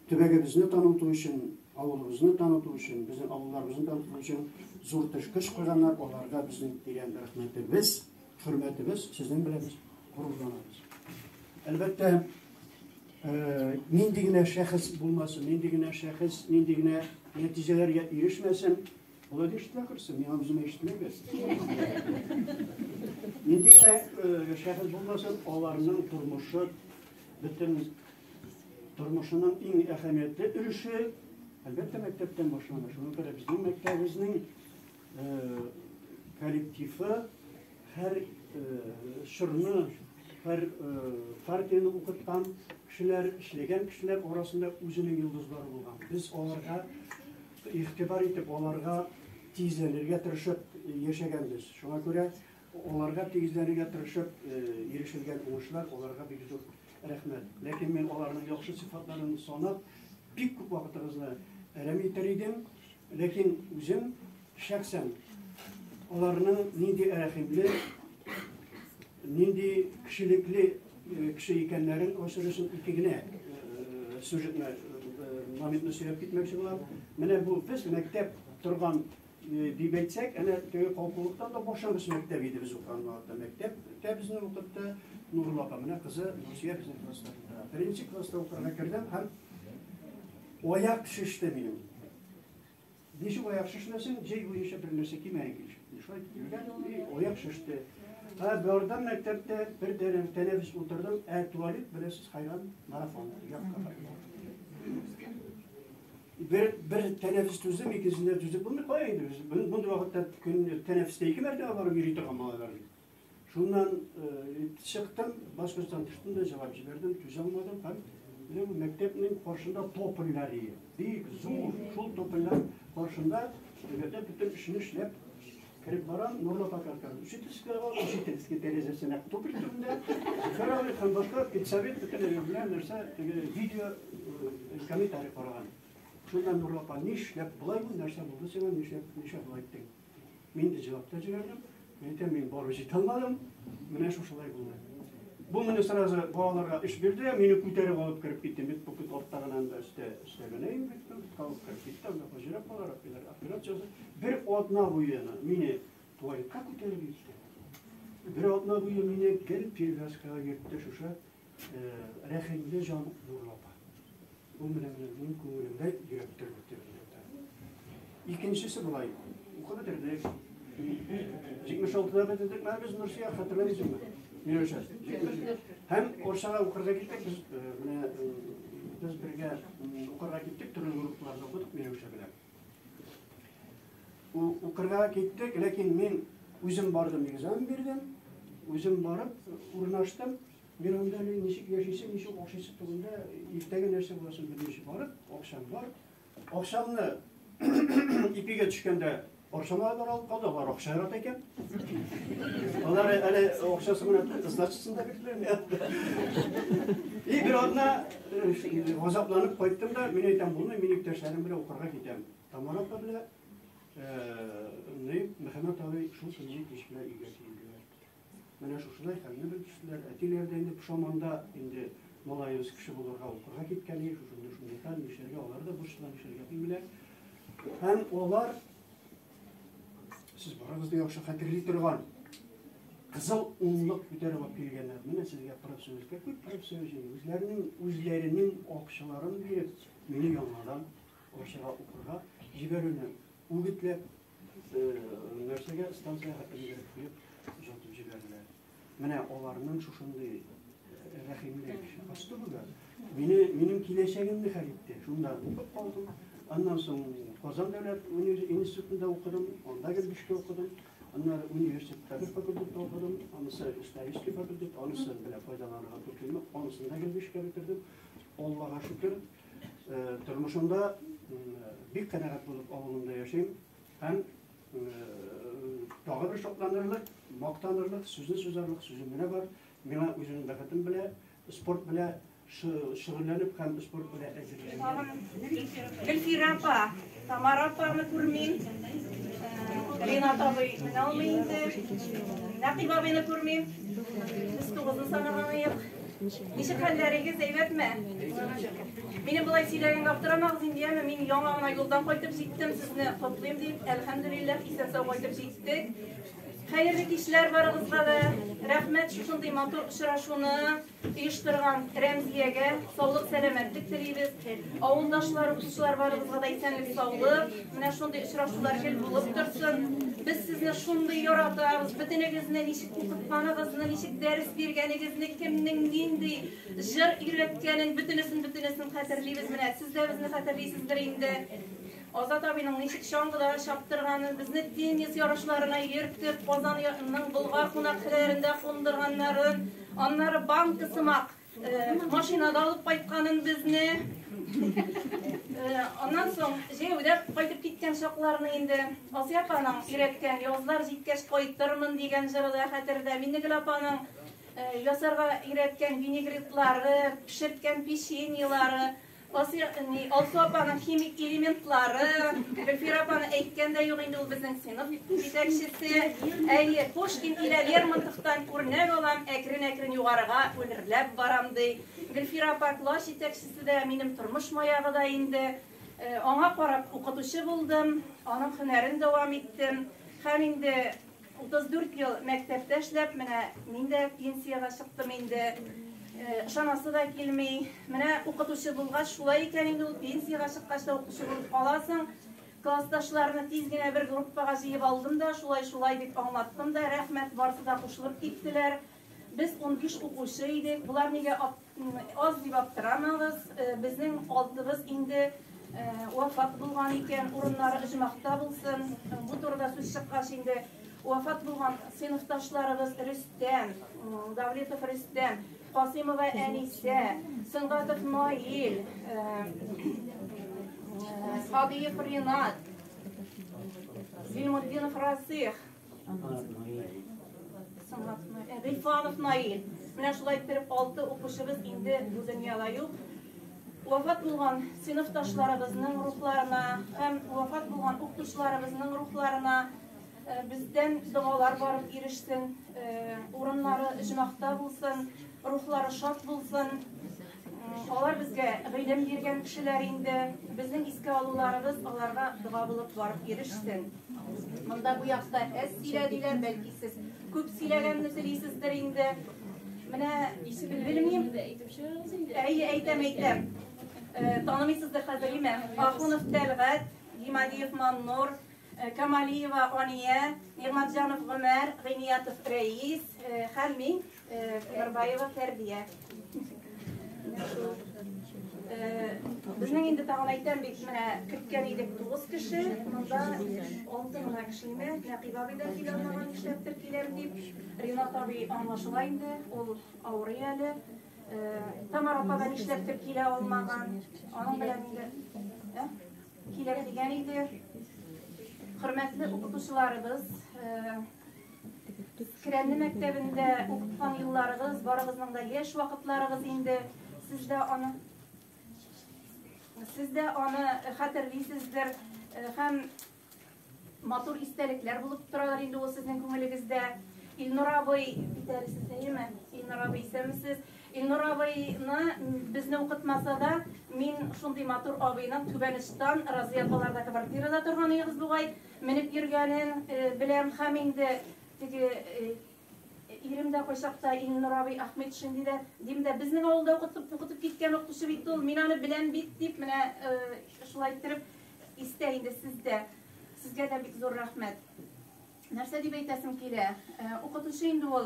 төбәгебезне таныту өчен, авылыбызны таныту өчен, безнең авылларыбызны таныту өчен зур тышкыш кылганнар. Аларга безнең тирән рәхмәтебез, хөрмәтебез, сезнең белән без горурланабыз. Әлбәттә, нинди генә шәхес булмасын, нинди генә шәхес, нинди генә нәтиҗәләргә ирешмәсен, ул да эшләп күрсен, миңа үзем эшләмәс. Нинди генә шәхес булмасын, аларның тормышы, бөтен тормышының иң әһәмиятле өлеше әлбәттә мәктәптән башлана. Шуңа күрә безнең мәктәбебезнең коллективы һәр шырны, һәр партияны укыткан кешеләр, эшләгән кешеләр арасында үзенең йолдызлары булган. Без аларга игътибар итеп, аларга тизләнергә тырышып яшәгәнбез. Шуңа күрә аларга тизләнергә тырышып ирешелгән уңышлар аларга бик зур рәхмәт. Ләкин мин аларның яхшы сыйфатларын санап, бик күп вакытыгызны әрәм итәр идем. Ләкин үзем шәхсән аларның нинди рәхимле, нинди кешелекле кеше икәннәрен ачырышын ике генә сюжетны, моментны сөйләп китмәкче булам. Менә бу без мәктәп торган дип әйтсәк, әнә теге калкулыктан да башлангыч мәктәп иде без укыган вакытта. Мәктәптә безне укытты Нурлы апа, менә кызы Нурсия безнең класста. Беренче класста укырга кергән һәм аяк шиште минем. Ничек аяк шишмәсен, җәй буенча бер нәрсә кимәгән килеш. Шулай килгән, аяк шиште. Бердән мәктәптә бер тәнәфес утырдым, туалет беләсез хайран марафон. Бер тәнәфес түзем, икенчесендә түзеп булмый кая инде. Бундай вакытта көн тәнәфестә ике мәртәбә барып йөри торган малайлар. Шуннан чыктым, башкортстан төштем дә җавап җибәрдем, түзә алмадым һәм менә мәктәпнең каршында топольлар иде. Бик зур шул топольлар каршында бөтен эшне эшләп кирип барам, Нурлы пакаркан. Учительская тәрәзәсенә тополь төбендә, фәрәгый һәм башка педсовет бөтен белән нәрсә, видео комментарий караган. Шуннан Нурлы апа, нишләп болай бу нәрсә булды, син нишләп болай иттең? Мин дә җавап та җибәрдем. Мен барып җитә алмадым. Менә шулай булды. Бу менә сразу балаларга эш бирде, мине күтәреп алып кирип китте. Бит бу аттаган да өстәгәнә инде, калып кирип киттем, җирәп алар операциясы. Бер атна буена мине туалетка күтәреп китте. Бер атна буена мине кел перевязкага йөртте шуша рәхимле җан Нурлы апа. Бу менә минем күңелемдә йөрәк төртте. Икенчесе булай. Укып бетердек. 76-да бетедек, без Нурсия хатırlayызмы? Мирәшә. Һәм Оршага укырга киттек, без бергә укырга киттек, төрле группларда укыдык Мирәшә белән. Укырга киттек, ләкин мин үзем бардым, экзамен бирдем. Үзем барып урнаштым. Мин анда ничек яшисем, ничек акчасы турында иртәгә нәрсә буласын белмичә барып, акчам бар. Акчамны ипигә төшкәндә Оршама барып калды, бар акча ярат икән. Алар әле акчасы менә значитсында бирделәр. Бер атна газапланып кайттым да, мин әйтәм, булмый, мин иптәшләрем белән укырга китәм. Тамара апа белән Мөхәммәд абый шул көнне кич белән өйгә килделәр. Менә шулай хәлне белештеләр. Әтиләр дә инде Шаманда инде малайыбыз кеше булырга укырга киткән иде, шундый хәл нишәргә, алар да бушлан нишәргә билгеләр. Һәм алар siz baragızda yaxşı xatirli turgan qızıl unluq ko'tarib olib kelganlar. Менә sizga professorga ko'p professor o'zlarining o'qishlarini berib, meni yonmadan o'shaga o'qirga jiberuni o'gitlab narsaga stansiyaga qo'yib uzatib jiberdilar. Менә аларның шушындай рәхимле кеше булган. Минем киләчәгемне хәл итте. Шунда укып калдым. Ondan sonra Kazan Devlet Üniversitesi'nde okudum, onda Gülbüş'te okudum. Onlar üniversitede fakültede okudum. Onысы исторический факультет, onысы bile faydalanılan Türkiye'nin, onısını da gelmişke bitirdim. Allah'a şükür. Turmuşumda bir kanaat bulup oğlumda yaşayayım. Hem dağı bir şoklanırlık, maktanırlık, sözlü sözarlık sözümüne var. Bana özünün bakıtım bile, sport bile şığırlanıp hem sport bile ezilgenler. Gülfira apa, Tamara apa'nı kurmayın. Renat abi ne almayın de. Nakib abini kurmayın. Biz toğuzun sanırlanıyık. Nişik halleriniz eyletme. Benim bulay silahın kaptıramağız indiyeme. Min yanağına yoldan koytup gittim. Sizni toplayayım deyip elhamdülillah isen sağ koytup gittik. Hayırlı kişiler barınızga da rahmet şunday motor uçraşuunu uyuşturgan Remziye'ge sağlık selametlik dileybiz. Avundaşlar, uçuşlar barınızga da esenlik sağlık. Mine şunday uçraşular gel bulup dursun. Biz sizni şunday yoratağız. Bütünegizden işik okutmanıgızdan, işik ders bergenigizden kimning nindi jır üretkenin bütünüsün xatirleybiz. Mine siz de bizni xatirleysizdir indi. Azat abinin nişik şangıda şaptırganın bizni deniz yarışlarına yerktip, Ozan'ın Bulgar konaklarında kondurganların, onları bank kısmak, maşinada alıp baytkanın bizni. Ondan soň jewde qaytyp gitken şaklarını indi. Asya panan üretken yozlar jitkeş koytırmın degen jırda xatirde. Minigil apaның yasarga üretken vinegretlары, pişirtken pişeniyelары, Alsu apanın kimik elementları, Gülfira apanı aytkanda yok indi ol bizning sinif yetakchisi. Pushkin ile Lermontovdan örnek alam, ekrin yugarıga önerlep baram dey. Gülfira apa klass yetakchisi de menim turmuş mayagı da indi. Ona qarap okutuşu buldum, onun hünerini devam ettim. Hem indi 34 yıl mektepte işlep, men de pensiyaga çıktım indi. Şanası da kelmey. Mene okutuşu bulgaç şulay eken indi ol pensiyaga çıkkaçta okutuşu bulup kalasın. Klassdaşlarını tezgene bir gruppaga jıyıp aldım da şulay dep anlattım da rahmet barsı da koşulup gittiler. Biz 15 okuşu idik. Bular nege az dep aptıramagız. Bizning altыбыз indi vafat bulgan eken, urunları ıjmakta bulsun. Bu turda söz çıkkaç indi vafat bulgan sınıftaşlarыбыз Rüstem, Davletov Rüstem, Qasimova Anise, Sıngatov Nail, Hadiyev Rinat, Zilmuddinov Rasih, Rifanov Nail. Mine şulay ettirip 6 okuşubuz indi bu dünyada yok. Vafat bulgan sınıftaşlarыбызның ruhlarına, hem vafat bulgan okuşlarыбызның ruhlarına bizden dualar barıp erişsin, urunları ıjmakta bulsun, ruhları şat bulsun. Olar bizge gıylem bergen kişiler indi, bizning iske alуларыбыз olarga dua bulup barıp erişsin. Mında bu yakta ez silediler, belki siz köp silegenini sileysizdir indi. Mine bilmeyeyim, eytem. Tanımaysızdır hazırime. Akhunov Telgat, Gimadiyev Mannur, Kamaliyeva Aniye, Nigmatjanov Ömer, G'iniyatov Reis, Halmin, Mirbayeva Terbiye. Bizning endi tag'in aytaylik, mana kirgan edik 9 kishi, bunda 6 kishimi Naqiba bilan kelolmagan ishlab kelar deb Renat abi anlaşılaydı, ol Aureli. Tamara apadan ishlab kela olmagan, onun bilan kelib degan edi. Hürmetli okutuşlarыбыз, Kirenli mektebinde okutgan yıllarыбыз, barıgızның da yaş vakıtlarыбыз indi. Siz de onu hatırlaysızdır. Hem motor istelikler bulup duralar indi o sizin köngülüngüzde. İlnur abay bitarisiz değil mi? İlnur abay isemisiz. İlnur abayını bizni okutmasa da min şunday motor abayının Tübenistan razıyapalarda kvartirada turganıyız buğay. Menip yürgenin bilem hem indi Yerimde koşakta İlnur abi Ahmet şimdi de dimde bizning avulda okutup gitken okutuşu bitti ol. Min onu bilen bit deyip mene şulay ettirip isteyindi sizde. Sizge de bir zor rahmet. Nerse deyip aytasim kele. Okutuşu indi ol.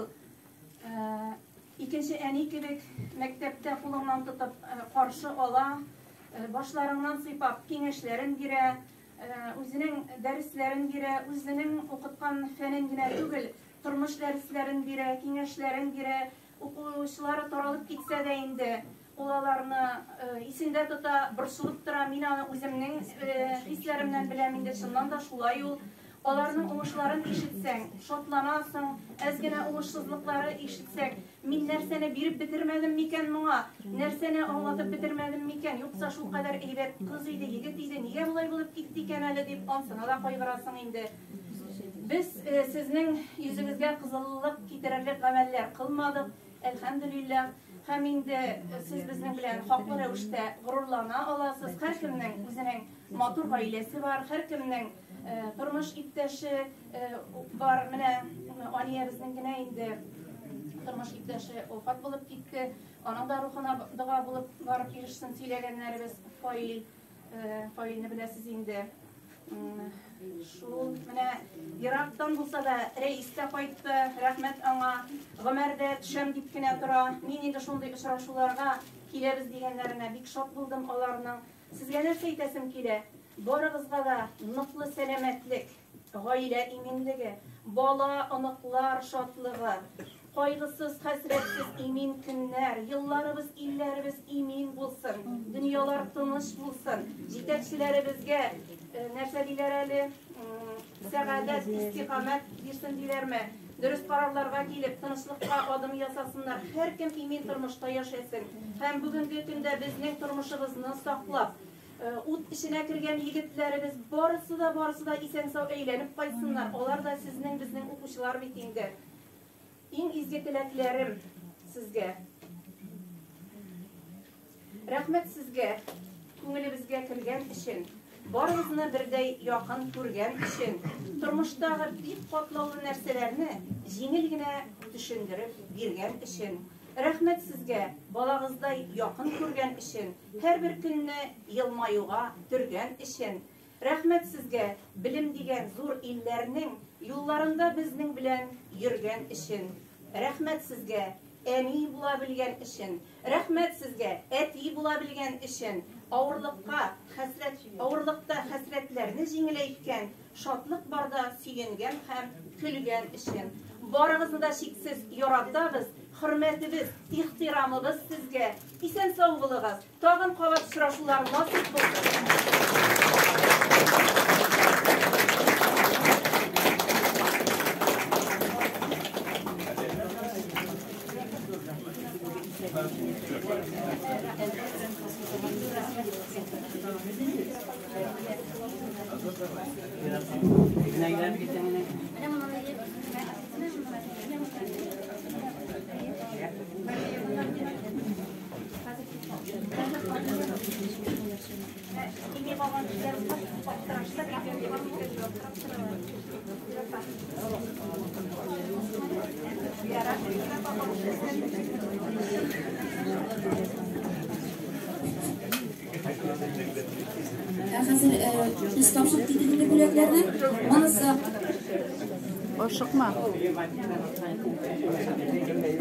İkinci eni kebek mektepte kulağından tutup karşı ola. Başlarından sıypap kengeşlerin gire. үзенең дәресләрен бирә, үзенең укыткан фәнен генә түгел, тормыш дәресләрен бирә, киңәшләрен бирә. Укучылары таралып китсә дә инде, ул аларны исендә тота, борчылып тора. Мин аны үземнең хисләремнән беләм инде, чыннан да шулай ул. Аларның уңышларын ишетсәң, шатланасың, әз генә уңышсызлыклары ишетсәң, мин нәрсәне биреп бетермәдем микән моңа, нәрсәне аңлатып бетермәдем микән, юкса шул кадәр әйбәт кыз иде, егет иде, нигә болай булып китте икән әле дип ансына да кайгырасың инде. Без сезнең йөзегезгә кызыллык китерерлек гамәлләр кылмадык, әлхәмдүлиллаһ. Һәм инде сез безнең белән хаклы рәвештә горурлана аласыз. Һәркемнең үзенең матур гаиләсе бар, һәркемнең тормыш иптәше бар. Менә аниябезнең генә инде тормыш иптәше вафат булып китте. Аның да рухына дуа булып барып ирешсен сөйләгәннәребез Фаилне беләсез инде. Шул менә ерактан булса да рәистә кайтты, рәхмәт аңа. Гомәрдә төшәм дип кенә тора. Мин инде шундый очрашуларга киләбез дигәннәренә бик шат булдым аларның. Сезгә нәрсә әйтәсем килә? Барыгызга да ныклы сәламәтлек, гаилә иминлеге, бала, оныклар шатлыгы, кайгысыз, хәсрәтсез имин көннәр, елларыбыз, илләребез имин булсын, дөньялар тыныч булсын, җитәкчеләребезгә нәрсә диләр әле, сәгадәт, истиқамәт бирсен диләрме? Дөрес карарларга килеп, тынычлыкка адым ясасыннар, һәркем имин тормышта яшәсен. Һәм бүгенге көндә безнең тормышыбызны саклап, ут эченә кергән егетләребез барысы да исән-сау әйләнеп кайтсыннар. Алар да сезнең, безнең укучылар бит инде. Иң изге теләкләрем сезгә. Рәхмәт сезгә, күңелебезгә кергән өчен, барыгызны бердәй якын күргән өчен, тормыштагы бик катлаулы нәрсәләрне җиңел генә төшендереп биргән өчен. Рәхмәт сезгә, балагыздай якын күргән өчен, һәрбер көнне елмаюга төргән өчен. Рәхмәт сезгә, белем дигән зур илләрнең юлларында безнең белән йөргән өчен. Рәхмәт сезгә, әни була белгән өчен. Рәхмәт сезгә, әти була белгән өчен. Авырлыкта хәсрәтләрне җиңеләйткән, шатлык барда сөенгән һәм көлгән өчен. Барыгызны да шиксез яратабыз, хөрмәтебез, ихтирамыбыз сезгә. Исән сау булыгыз. Тагын кабат очрашулар насыйп булсын. Хәзер biz тапшырып китегән бүләкләрне монысы Ашыкма.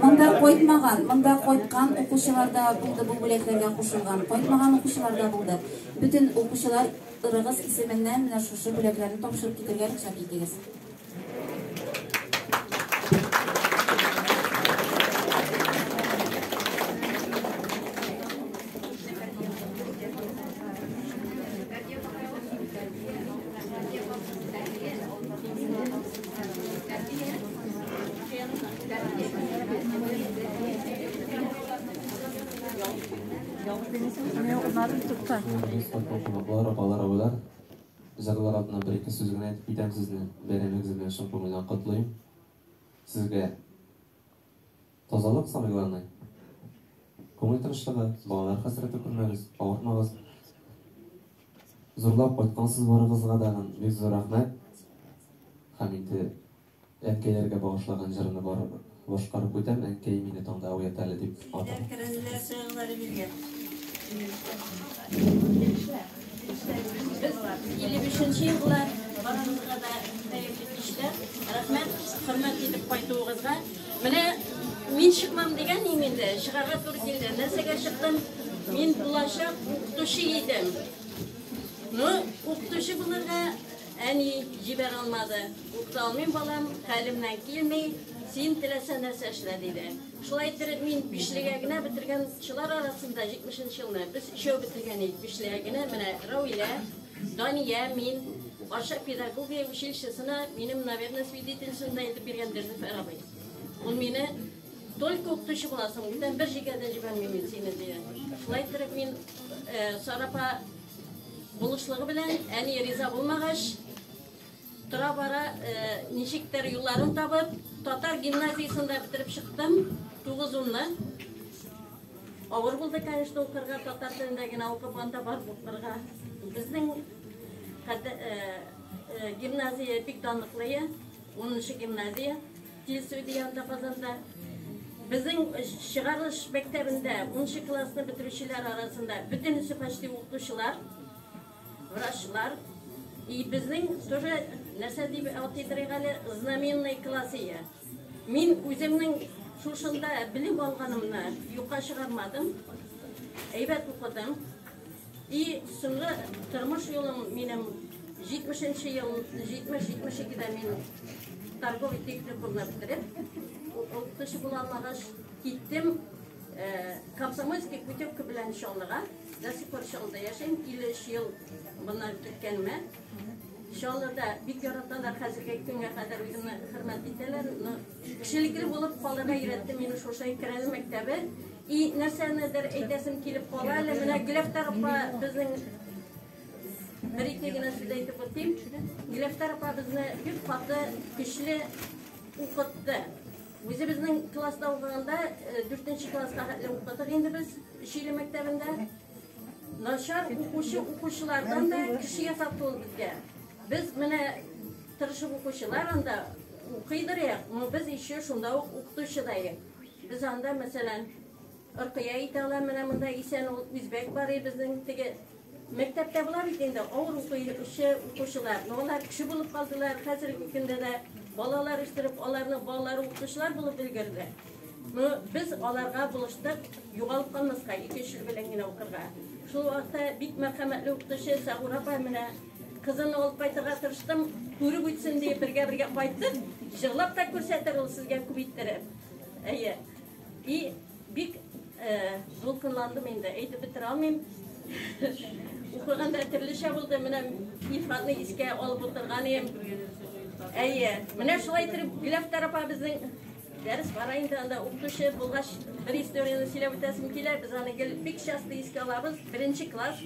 Монда кайткан укучылар да булды, бу бүләкләргә кушылган. Кайтмаган укучылар да булды. Бүтән укучылар ырыгыз исеменнән менә шушы бүләкләрне тапшырып китергә рөхсәт итегез. Балар, Зарлар атына бір-екі сөз генә әйтеп китәм сезне. Бәйрәмегез белән шул күңелдән котлыйм. Сезгә тазалык самый главный. Күңел тынычлыгы, балалар хәсрәте күрмәгез, авыртмагыз. Зурлап кайткансыз барыгызга да бик зур рәхмәт. Һәм инде әнкәйләргә багышлаган җырны башкарып үтәм. Әнкәй мине таңда уят әле дип атам. 55 еллар барыгызга да хәерле кичләр. Рәхмәт, хөрмәт итеп кайтуыгызга. Менә мин чыкмам дигән инде, чыгарга туры килде. Нәрсәгә чыктым? Мин булачак укытучы идем. Укытучы булырга әни җибәр алмады. Укыта алмыйм балам, хәлемнән килмәй, син теләсә нәрсә эшлә диде. Шулай итеп мин 5-легә генә бетергән чылар арасында 70-нче елны без 3 бетергән идек. 5-легә генә менә Равилә, Дания, мин Аша педагогия училищесына минем, наверное, свидетельствоны әйтеп биргәндер Фәрабай. Ул мине только укытучы буласың, бүтән бер җигә дә җибәрмим сине диде. Шулай итеп мин Сарапа булышлыгы белән әни риза булмагач, тора бара ничектер юлларын табып, татар гимназиясында бетереп чыктым, 9-нны. Авыр булды, конечно, укырга, татар телендә генә укып, анда бар укырга. Безнең гимназия бик данлыклы, 10-нчы гимназия, тил сөйләгәндә Казанда. Безнең чыгарылыш мәктәбендә 10-нчы классны бетерүчеләр арасында бөтенесе почти укытучылар, врачлар. И безнең тоже нәрсә дип атыйдырга әле знаменный классия. Мин үземнең шушында билем алганымны юкка чыгармадым. Әйбәт укыдым. И соңгы тормыш юлым минем 70-нче ел, 70-72дә мин торговый техникумны бетереп, укытучы була алмагач киттем Комсомольский путевка белән Чаллыга. До сих пор Чаллыда яшәйм, 53 ел моннан киткәнмә. Чаллыда бик яраталар, хәзерге көнгә кадәр үземне хөрмәт итәләр. Кешелекле булып калырга өйрәтте мине шушы Кирән мәктәбе. И нәрсәнедер әйтәсем килеп кала әле, менә Гөләфтар апа безнең бер-ике генә сүз әйтеп үтим. Гөләфтар апа безне бик каты, көчле укытты. Үзе безнең класста укыганда 4-нче класска хәтле укыдык инде без Шиле мәктәбендә. Начар укучылардан да кеше ясап булды безгә. Без менә тырышып укучылар анда укыйдыр, но без еще шунда ук укытучыдайык. Без анда мәсәлән Ыркыя итәләр, менә монда исән ул үзбәк бар безнең теге мәктәптә булар бит инде авыр укучылар. Алар кеше булып калдылар, хәзерге көндә дә балалар үстереп, аларны балалары укучылар булып өлгерде. Без аларга булыштык, югалып калмаска, икешел белән генә укырга. Шул вакытта бик мәрхәмәтле укытучы Сагур апа менә кызын алып кайтырга тырыштым, күреп үтсен дип бергә кайттык. Җырлап та күрсәтер ул сезгә күп иттереп. Әйе. И бик дулкынландым инде, әйтеп бетерә алмыйм. Укыганда төрлечә булды, менә Ифратны искә алып утырган идем. Әйе, менә шулай итеп Гөләфтар апа безнең дәрес бара инде, анда укытучы булгач бер историяны сөйләп үтәсем килә. Без аны бик часто искә алабыз. 1-нче класс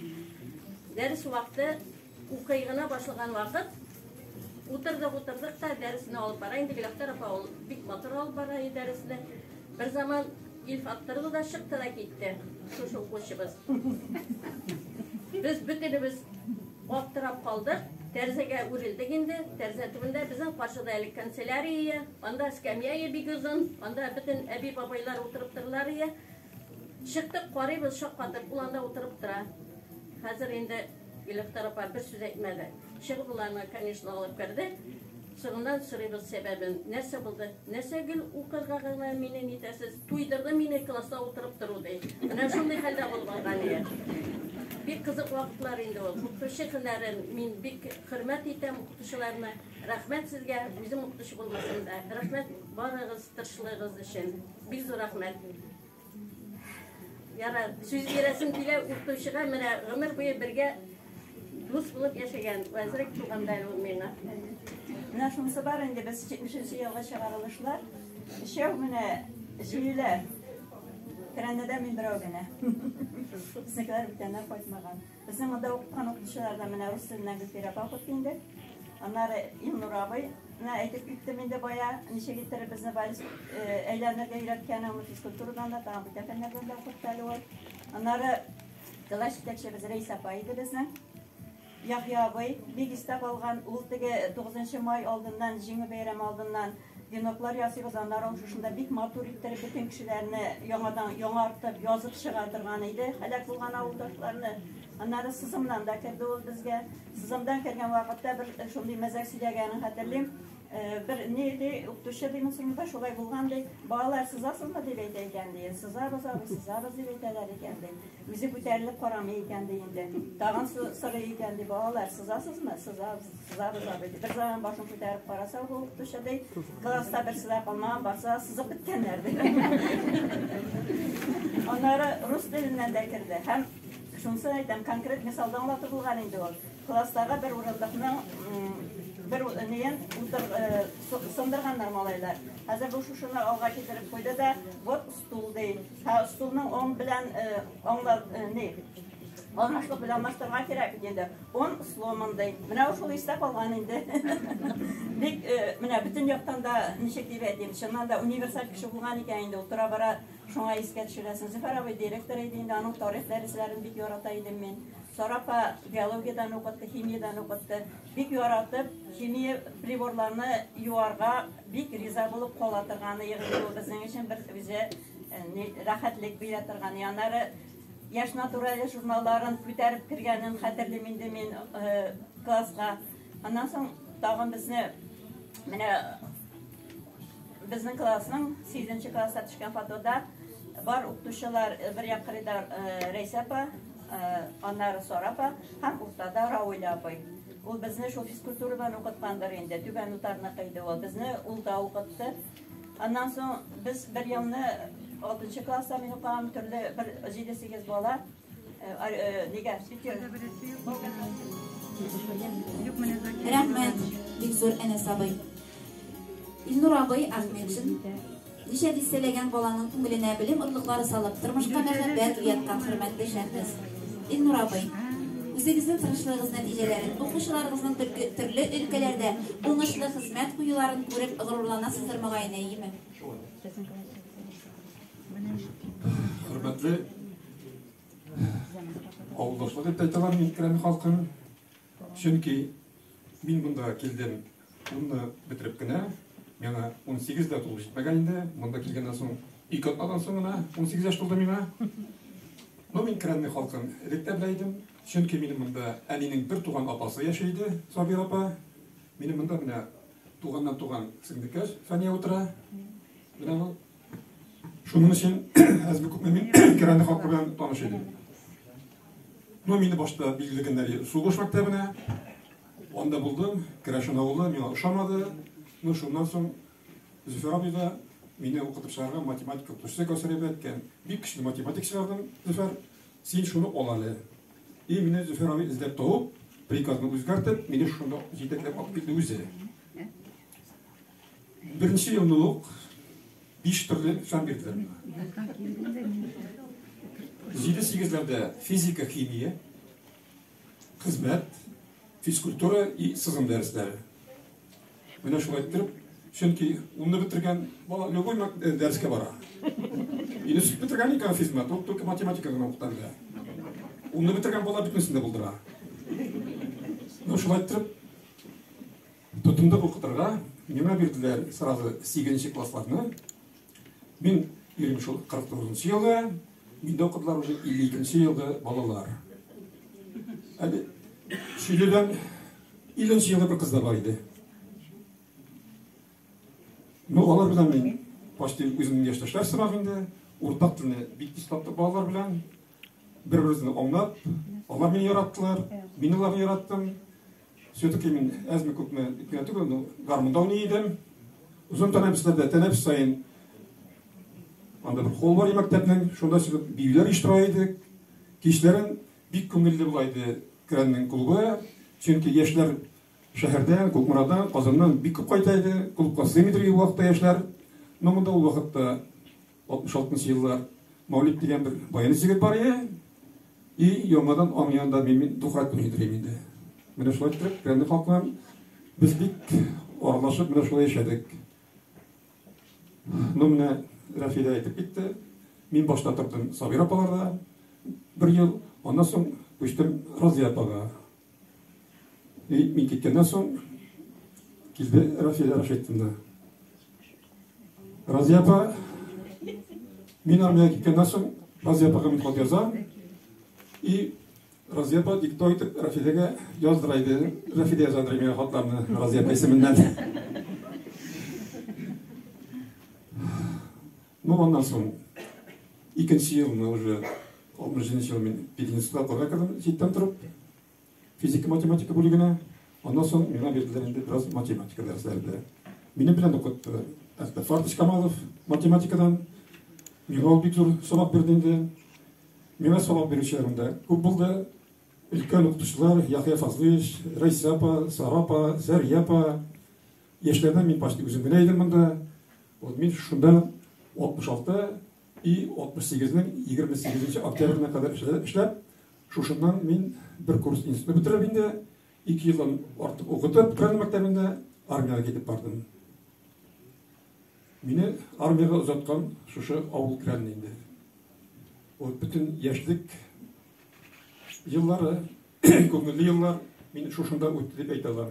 дәрес вакыты, укыйгына башлаган вакыт. Утырдык та дәресне алып бара инде Гөләфтар апа, ул бик матур алып бара иде дәресне. Бер заман Илфаттырды да чыкты да китте. Шушы укучыбыз. Без бөтенебез аптырап калдык. Тәрзәгә үрелдек инде. Тәрзә төбендә безнең каршыда әле канцелярия, анда скамья бик озын, анда бөтен әби бабайлар утырып торалар иде. Чыктык, карыйбыз, шаккатып, ул анда утырып тора. Хәзер инде Гөләфтар апа бер сүз әйтмәде. Чыгып буларны, конечно, алып керде. Соңыннан сорыйбыз сәбәбен. Нәрсә булды? Нәрсә гел укырга гына мине нитәсез? Туйдырды мине класста утырып тору ди. Менә шундый хәлдә булып алган иде. Бик кызык вакытлар инде ул. Укытучы һөнәрен мин бик хөрмәт итәм укытучыларны. Рәхмәт сезгә, үзем укытучы булмасам да. Рәхмәт барыгыз тырышлыгыгыз өчен. Бик зур рәхмәт. Яра, сүз бирәсем килә укытучыга, менә гомер буе бергә дус булып яшәгән. Вәзирек тугандай ул миңа. Менә шунысы бар инде, без 70-нче елга чыгарылышлар. Шәү менә җыелар. Кирәндә мин берәү генә. Безнекеләр бүтәннәр кайтмаган. Безнең монда укыткан укытучыларда менә рус теленнән Гөлфир апа укытты инде. Аннары Илнур абый, менә әйтеп киттем инде бая, ничек иттереп безне валис әйләнергә өйрәткән, аны физкультурадан да, тагын бит фәннәрдән да укытты әле ул. Аннары класс җитәкчебез Рәис апа иде безнең. Яхья абый бик истә калган, ул теге 9 май алдыннан, җиңе бәйрәм алдыннан биноклар ясыйбыз, аннары шушында бик матур иттереп бөтен кешеләрне яңартып, язып чыга торган иде. Һәлак булган авылдашларны. Аннары сызымнан да керде ул безгә. Сызымдан кергән вакытта бер шундый мәзәк сөйләгәнен хәтерлим. Bir neydi, uqtuşa deymin sınıfda şolay bulğanday, bağlar sızasızmı deyip eyken deyin, sızarız deyip eyteler eken deyin. Bizi küterilip koramı eken deyin de, dağın sıra eken deyin, bağlar sızasızmı? Sızarız abi. Bir zaman başım küterip karasa, bu uqtuşa dey, klasta bir sıra kalmağın varsa sızıp bitkenler deyin. Onları Rus dilinden de kirdi. Hem şunsa aytam, konkret misalda anlatıp bulğan indi ol. Klastaga bir uğraldıqның bir neyen sındırğanlar malaylar. Hazır bu şuşunu alğa getirip koydu da bu stul değil. Ha stulның on bilen onla ne? Almaşlık bilen maştırğa kerak dedi. On slomanday. Mına uşul istep alğan indi. Bek mına bütün yoqtan da nişek deyip edeyim. Şundan da universal kişi bulğan eken indi. Ultura bara şuna isket şiresin. Züfer abi direktor edeyinde, anın tarihleri sizlerin bek yorataydım men. Sonra biologiyadan okuttı, kimyadan okuttı. Bik yoratıp, kimya priborlarını yuvarga bik riza bulup qolatırğanı yığıldı. Bizim için bize rahatlık biratırğanı. Yanları yaş naturali jurnalların küterip kirgenin xatirleminde men klasga. Ondan soň dağın bizning klasning 8-chi klasda tushgan fotoda var uqtuşalar bir yaqırida Reysapa, onları Sorapa, hem ortada Raul apay. Ol bizni şu fizkulturadan o'qitgandir endi, Tüben utarına qıydı ol. Bizni ulda o'qitdi. Ondan soň biz bir yılni 6-chi klassda men o'qigam turli bir 7-8 bola nega Rahmet, Bikzor Enes abay. İlnur abay Ahmetçin. Nişe disselegen bolanın tümüline bilim ırlıkları salıp, tırmışka mehabbet uyatkan hürmetli şəhdiz. İlnur abay, özünüzün tırışlığınız neticelerin, okuşlarınızın türlü ülkelerde oңышlı hizmet kuyuların görüp gururlanasızdır mıgayna iyi mi? Hürmetli Ağıldaşlar hep aytalar men kiremi halkın. Çünkü men bunda keldim, bunu bitirip gine, mena 18'de толып жетпеген инде, бунда келгенден соң 2 атадан соң гына 18 жаш толду миңа. Но мен кирәнме халкын реттәбләйдем, чөнки минем монда әнинең бер туган апасы яшәйде, Сабир апа. Минем монда менә туганнан туган сеңдекәш Фания утыра. Менә ул шуның өчен әзбе күпме мин кирәнме халкы белән таныш идем. Но мине башта билгелегәннәр Сугыш мәктәбенә. Анда булдым, Кирәшен авылы миңа ошамады. Ну, шуннан соң Зөфәр абыйга мине укытып чыгарган математика укытучысы Кәүсәр әпә әйткән, бик көчле математик чыгардың, Зөфәр, син шуны ал әле. И мине Зөфәр абый эзләп табып, приказны үзгәртеп, мине шунда җитәкләп алып килде үзе. Беренче елны ук 5 төрле фән бирделәр миңа. 7-8-ләрдә физика, химия, хезмәт, физкультура и сызым дәресләре. Менә шулай итеп, чөнки уны бетергән бала любой дәрескә бара. Институт бетергән икән физмат, ул только математика гына укытты. Уны бетергән бала битмесен дә булдыра. Ну шулай итеп, тотындык укытырга миңа бирделәр сразу 8-нче классларны. Мин 49-нчы елда, миндә укыдылар уже 52-нче елда балалар. Әле Шиледән 50-нче елда бер кызлар бар иде. Ну, алар белән мин почти үземнең яшьтәшләр сымак инде, уртак телне бик тиз таптык балалар белән бер-беребезне аңлап, алар мине яраттылар, мин аларны яраттым. Все-таки мин әзме күпме икән түгел, ну, гармунда уйный идем. Узын тәнәфесләрдә тәнәфес сайын анда бер хол бар мәктәпнең, шунда чыгып биюләр иштыра идек. Кичләрен бик күңелле була иде Кирәннең клубы, чөнки яшьләр шәһәрдән, Күкмарадан, Казаннан бик күп кайта иде. Клубка сыймыйдыр ул вакытта яшьләр. Но монда ул вакытта 66-нчы еллар Мәүлид дигән бер баян җегет бар иде. И яңадан аның янында мин духрат уйныйдым инде. Менә шулай итеп, Кирәннең халкы без бик аралашып менә шулай яшәдек. Ну менә Рафида әйтеп китте. Мин башта тордым Сабир апаларда бер ел, аннан соң күчтем Разия апага. Мин киткәннән соң килде Рафида Рашидовна. Разия апа, мин армияга киткәннән соң Разия апага мин хат язам. И Разия апа диктор итеп Рафидага яздыра иде. Рафида яздыра миңа хатларны Разия апа исеменнән. Ну, ondan soň ikinci ýylyny уже 60-njy ýyly men birinji sınavga bakdym, ýetden turup fizika matematika bölügine. Ondan soň meni berdiler indi biraz matematika derslerinde. Benim bilen okuttu. Hatta Fardiş Kamalov matematikadan Mihal Biktur sabak berdiğinde mene sabak berişlerimde köp buldu. Ülken okutuşlar Yahya Fazliş, Reis Yapa, Sarapa, Zer Yapa yaşlardan men başta özüm gene edim bunda. Men şunda 66 и 68'nin 28 oktyabrına kadar işlep şuşundan men bir kurs institutunu bitirip indi 2 yıldan artık okutup Kran maktabında armiyaga gidip bardım. Meni armiyaga uzatkan şuşu avul Kran indi. O bütün yaşlık yılları, köngüllü yıllar meni şuşunda ötdü dep ayta alam.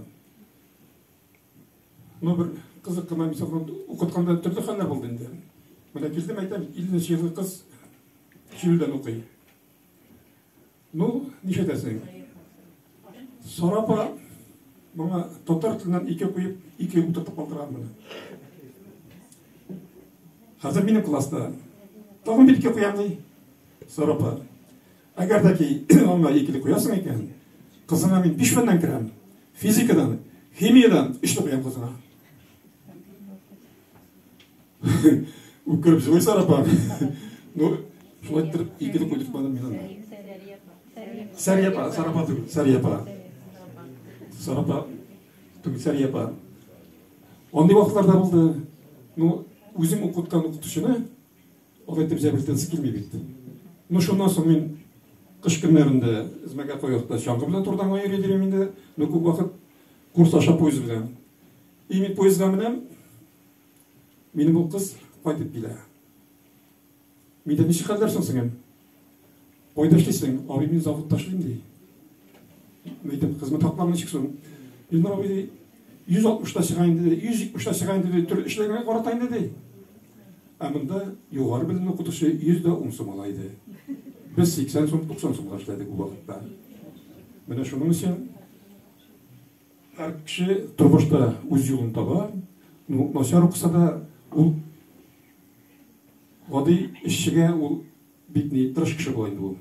No bir kızık kına misaldan okutkanda türlü hallar boldu indi. Mene keldim aytam 50 ýylly kız şiirden okuy. No, niçe deseň? Sorapa bana tatar tilinden 2 okuyup 2 uturtup kaldıran bana. Hazır benim klasta. Tağın bir 2 okuyam dey. Sorapa. Agar da ki ona 2'li koyarsın eken, kızına men 5 fenden kirem. Fizikadan, himiyadan 3 okuyam kızına. Ukırıp zoy Sorapa. No, şolay ettirip 2'li koyduk bana men. Sarıpa, Sarapa dur, Sarıpa. Sarapa, tüm Sarıpa. Onday wagtlarda boldy. No, özüm okutkan okutuşuny ol etip jabirtensi kelmey bitdi. No, şondan soň men kış günlerinde izmege koyakda şangı bilen turdan aýyr edirim indi. No, köp wagt kurs aşa poýuz bilen. Men poýuzga minem. Meni bu kız gaýdyp bile. Mende niçe haldersiň sen? Oyda işleysin, abi ben zavut taşlayayım diye. Meydim hizmet haklarını çıksın. Ben abi 160 taşıyayım dedi, 170 taşıyayım dedi, tür işlerine qaratayım dedi. Amında yukarı bilen okutuşu %10 so'm alaydı. Biz 80 so'm, 90 so'm taşladık bu vaqtda. Mene şunun için her kişi turmuşda öz yolunu tabar. Naşar okusa da ol vadi işçiге ol bitni tırış kişi bolaydı bu.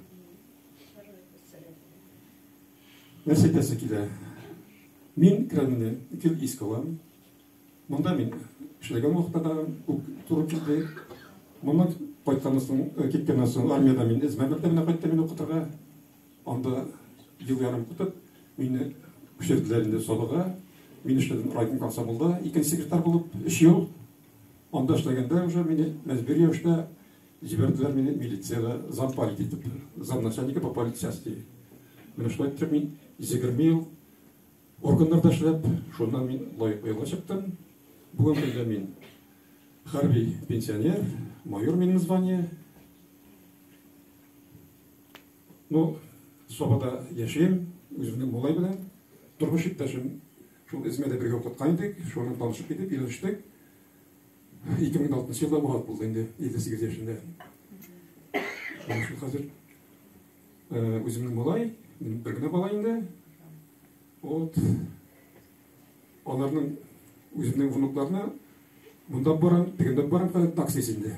Нәрсе айтасы келе. Мен кранны кел искалам. Монда мен эшләгән вакытта туры килде. Монда кайтканнан соң, киткәннән соң армияда мен эзмә мәктәбенә кайттым мен укытырга. Анда ел ярым укытып, мине күчерделәр инде сабага. Мин эшләдем райком комсомолда, икенче секретарь булып 3 ел. Анда эшләгәндә уже мине мәҗбүри яшьтә җибәрделәр мине милициягә замполит итеп, замначальника по полициясти. Менә шулай итеп мин 20 ел органнарда эшләп, шуннан мин лайык юлга чыктым. Бүген көндә мин хәрби пенсионер, майор минем звание. Ну, Собада яшәйм, үземнең малай белән. Тормыш иптәшем шул Измәдә бергә укыткан идек, шуның танышып китеп ирешдек. 2006 елда вафат булды инде, 58 яшендә. Шул хәзер үземнең малай, минем бер генә бала инде. Вот. Аларның үземнең внукларына монда барам, тегендә барам таксисендә.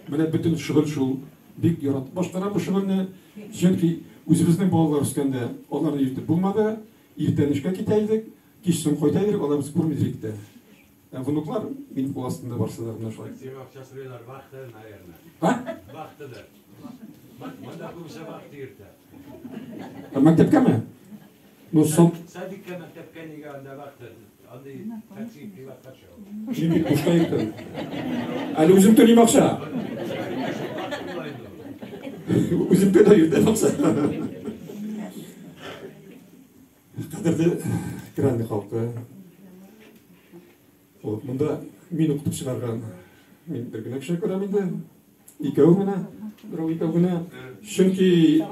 Менә бөтен шөгыль шул бик яратып башкарам бу шөгыльне. Чөнки үзебезнең балалар үскәндә аларны иртеп булмады. Иртән эшкә китә идек, кичсен кайта идек, алар без күрмидек тә. Внуклар минем кул астында барсалар менә шулай. Акчасылар вакыты, наверное. Ха? Вакытыдыр. Монда күбесе вакыты иртә. Мәктәпкәме? Ну, Садикка мәктәпкә нигә анда вакыты? Андай такси приватка чыга. Мин бит бушка иртәм. Әле үзем төлим акча. Үзем төлим иртәм акча. Кадерле Кранны халкы. Вот, монда мин укытып чыгарган. Мин бер генә кеше күрәм инде. Икәү генә, берәү икәү генә. Чөнки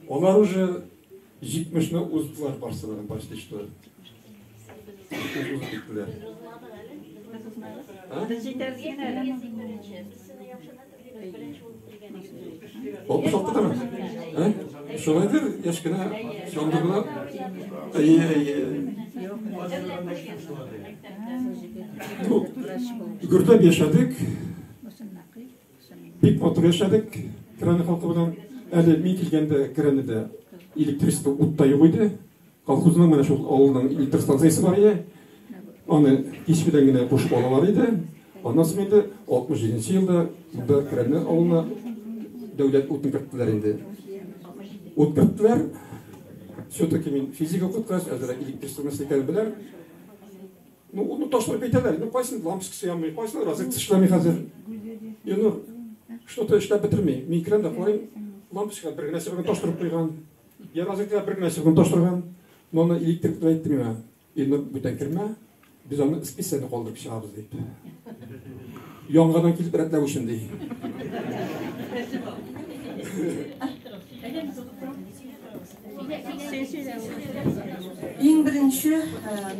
onlar уже 70'ne uzdular Barcelona'nın başta işte. Uzun gittiler. O bu sokakta mı? Şolaydır, yaşkına şondurlar. Gürtep yaşadık. Bek motor yaşadık. Kırani halkı bilen әлі мен келгенде кірәнеде электричество уттай қойды. Колхозның менә шул авылның электр станциясы бар иде. Аны кич белән генә кушып алалар иде. Аннан соң инде 67 елда монда кірәнне авылына дәүләт утын керттеләр инде. Ут керттеләр. Все-таки мен физика укыткач, әзрәк электричество мәсьәләләрен беләм. Ну, оны ташлап әйтәләр. Ну, кайсын лампочкасы янмый, кайсын розетка эшләми хәзер. Юнур, что-то эшләп бетерми. Мин кирәм дә карыйм. Лампочка бер генә себерген таштырып куйган. Я розетка бер генә себерген таштырган. Моны электрик дип әйтте миңа. Инде бүтән кермә. Без аны специально калдырып чыгабыз дип. Яңадан килеп рәтләп өчен ди. Ең бірінші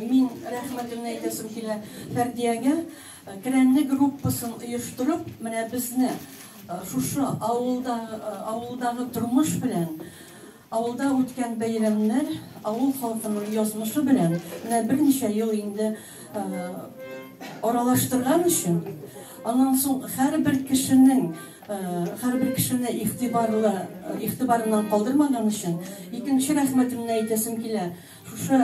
мен рәхмәтімді айтасым келе Фәрдияға кірәнне группасын ұйыштырып, менә безне шушы ауылдағы тұрмыш белән, авылда үткән бәйрәмнәр, авыл халкының язмышы белән менә берничә ел инде аралаштырган өчен, аннан соң һәрбер кешене игътибарыннан калдырмаган өчен икенче рәхмәтемне әйтәсем килә. Шушы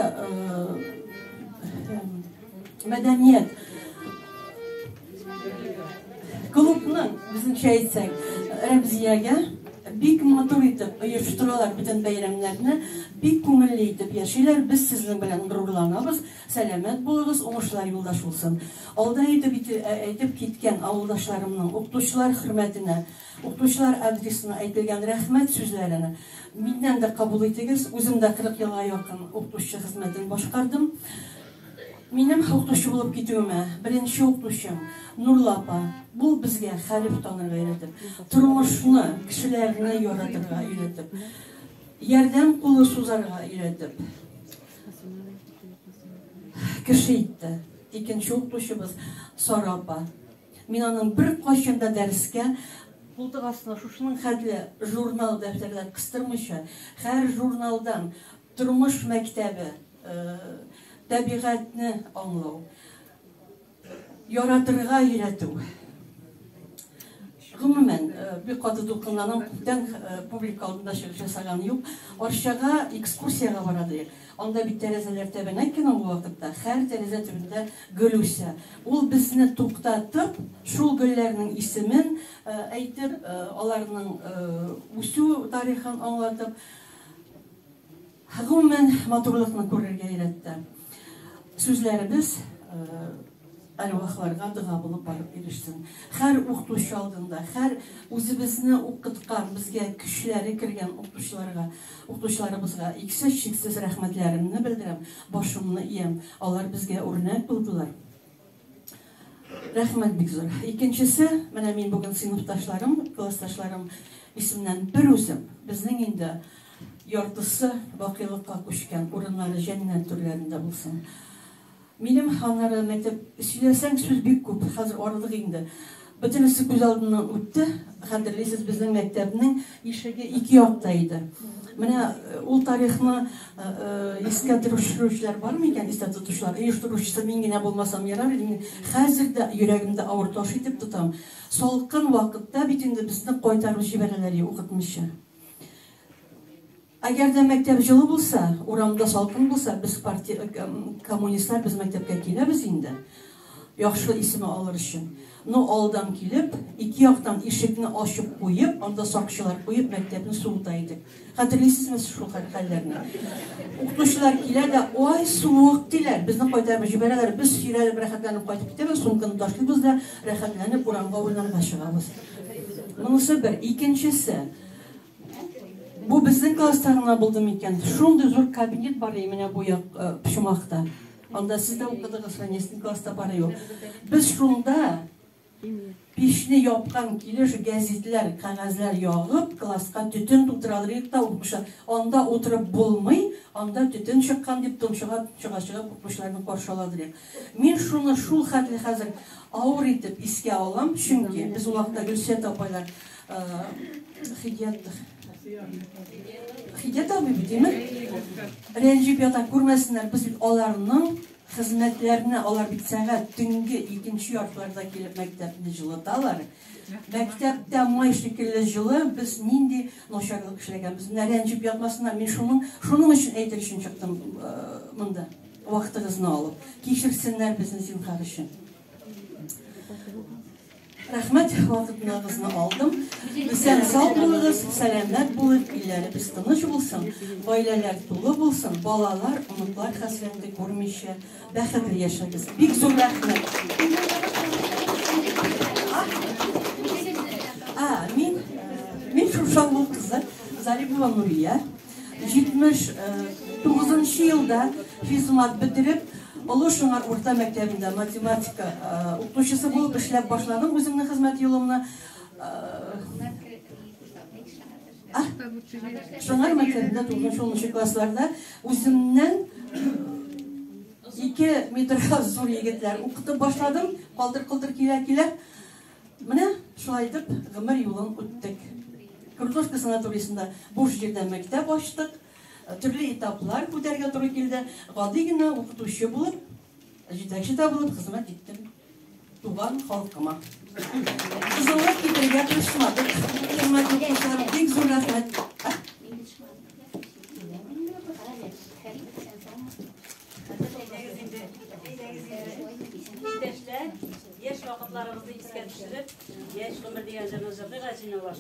мәдәният клубның, безнеңчә әйтсәк, Рәмзиягә бик матур итеп оештыралар бүтән бәйрәмнәрне, бик күңелле итеп яшиләр. Без сезнең белән горурланабыз. Сәламәт булыгыз, уңышлар юлдаш булсын. Алда әйтеп киткән авылдашларымның укытучылар хөрмәтенә, укытучылар адресына әйтелгән рәхмәт сүзләренә миннән дә кабул итегез. Үзем дә 40 елга якын укытучы хезмәтен башкардым. Минем укытучы булып китүемә беренче укытучым Нурла апа, бу безгә хәлиф танырга өйрәтеп, тормышны, кешеләрне яратырга өйрәтеп, ярдәм кулы сузарга өйрәтеп кеше итте. Икенче укытучыбыз Сара апа. Мин аның бер кайчанда дәрескә култык астына шушының хәтле журнал дәфтәрләр кыстырмыйча, һәр журналдан тормыш мәктәбе, табигатьне аңлау, яратырга өйрәтү. Гомумән, бик каты дулкынланам, күптән публика алдында чыгыш ясаган юк. Арчага экскурсияга барадык. Анда бит тәрәзәләр тәбәнәк кенә бу вакытта, һәр тәрәзә төбендә гөл үсә. Ул безне туктатып, шул гөлләрнең исемен әйтеп, аларның үсү тарихын аңлатып, гомумән матурлыкны күрергә өйрәтте. Сүзләребез әрвахларга дұға булып барып ирешсен. Һәр укытучы алдында, һәр үзебезне укыткан, безгә көчләре кергән укытучыларыбызга иксез-чиксез рәхмәтләремне белдерәм, башымны иям. Алар безгә үрнәк булдылар. Рәхмәт бик зур. Икенчесе, менә мин бүген сыйныфташларым, классташларым исеменнән бер үзем, безнең инде яртысы бакыйлыкка күчкән урыннары җәннәт түрләрендә булсын. Минем ханнары мәктәп сөйләсәң сүз бик күп, хәзер арыдык инде. Бөтенесе күз алдымнан үтте. Хәтерлисез, безнең мәктәпнең ишеге ике якта иде. Менә ул тарихны искә төшерүчеләр бармы икән, искә тотучылар? Оештыручысы мин генә булмасам ярар иде. Хәзер дә йөрәгемдә авыр таш итеп тотам. Салкын вакытта бит инде безне кайтарып җибәрәләр укытмыйча. Әгәр дә мәктәп җылы булса, урамда салкын булса, без партия коммунистлар без мәктәпкә киләбез инде. Яхшы исеме алыр өчен. Ну, алдан килеп, ике яктан ишекне ачып куеп, анда сакчылар куеп мәктәпне суыта идек. Хәтерлисезме шул хәлләрне? Укытучылар килә дә, "Ой, суык" диләр. Безне кайтарып җибәрәләр. Без сөйрәлеп рәхәтләнеп кайтып китәбез, сумканы ташлыйбыз да рәхәтләнеп урамга уйнарга чыгабыз. Монысы бер. Икенчесе, бу безнең класста гына булды микән? Шундый зур кабинет бар менә бу Пычмакта. Анда сез дә укыдыгыз, Ранесный класста бары юк. Без шунда пишне япкан килеш гәзитләр, кагазлар ягып, класска төтен тутыралар да укучы. Анда утырып булмый, анда төтен чыккан дип томчыга укучыларны каршыладыр. Мин шуны шул хәтле хәзер авыр итеп искә алам, чөнки без ул вакытта Гөлсет апайлар Хидият Hiddet abi değil mi? Renci yatak kurmasınlar, biz onların hizmetlerini alır bir saat dünkü ikinci yartlarda gelip mektebini жылыталар. Mektepte may şekilde жылы biz nindi noşarlık işlegen, biz renci yatmasınlar. Ben şunun için eğitim için çıktım bunda. Vaxtınızı alıp. Geçirsinler bizim zinhar için. Rahmet vaxtınızı aldım. Sen sağ bulunuz, selamlar bulup illeri biz tanış bulsun. Aileler dolu bulsun. Balalar, umutlar hasretli görmüşe. Bәхетле yaşayız. Bik zor rahmet. Min Şuşanlı kızı Zaripova Nuriye. 79 yılda fizimat bitirip Oluşunlar orta mektebinde matematika okutuşusu bulup işlep başladım. Özümün hizmet yılımına Şunlar mektebinde 9. klaslarda özümden 2 metre zor yigitler okutup başladım. Kaldır kile. Mine şulay edip ömür yolun öttük. Kırtuşka sanatoriyasında boş yerden mektep açtık. Türlü etaplar ko'targa to'g'ri keldi. Oddiygina o'qituvchi bo'lib, yetakchi bo'lib xizmat etdim. Tugan xalqima. Qizillik ketirga qilishmadik. Xizmat qilishlar eng zo'r rahmat. Yaş vakitlarımızı isке düşürüp, yaş ömür diyen canınızı bir gacına var.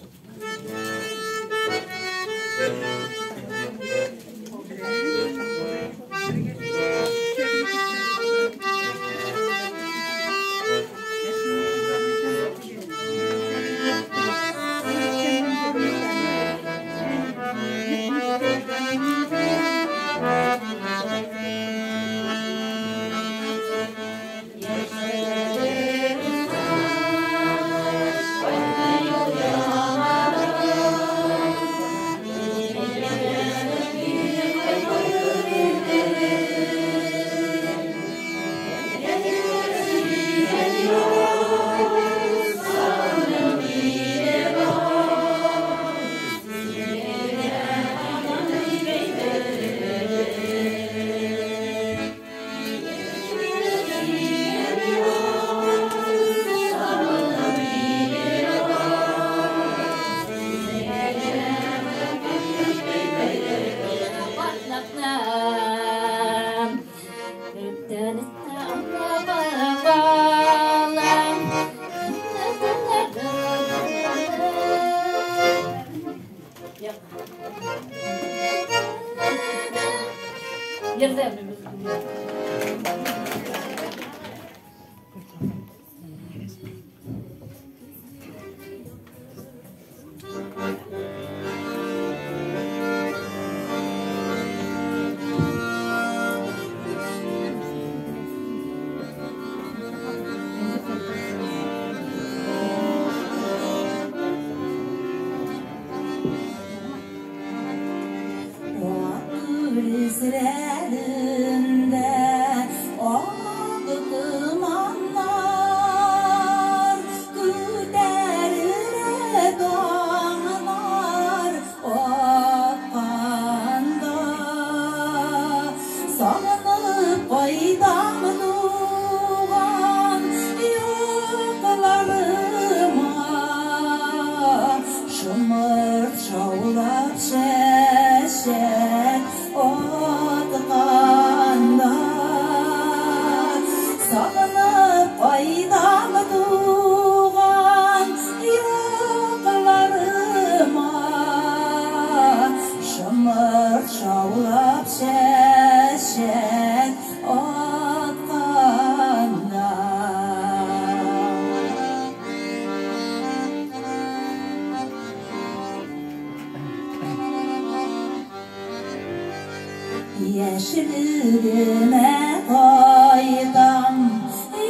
Yeşilime koydum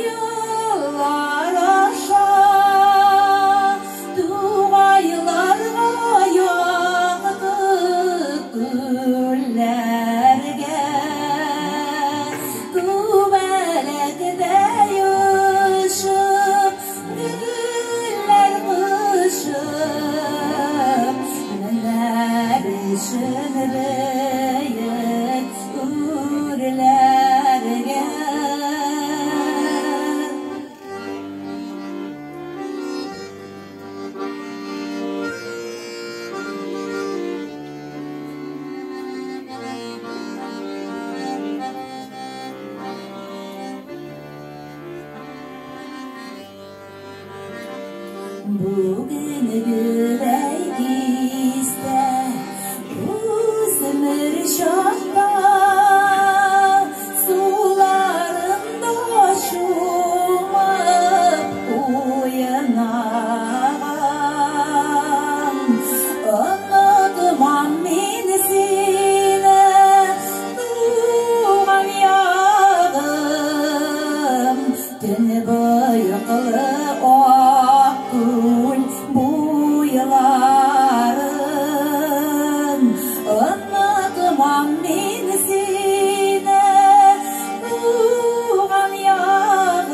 yıllar aşağı, duvaylarga yağdı güllerge, güvelekte yuşup güller kışıp bugün yüreğimizde Uzmur şahta sularında şumap uyanan Anladım beni sine tuğan yağım Dün bıyıklı akgül buyuların Anladım beni sine tuğan yağım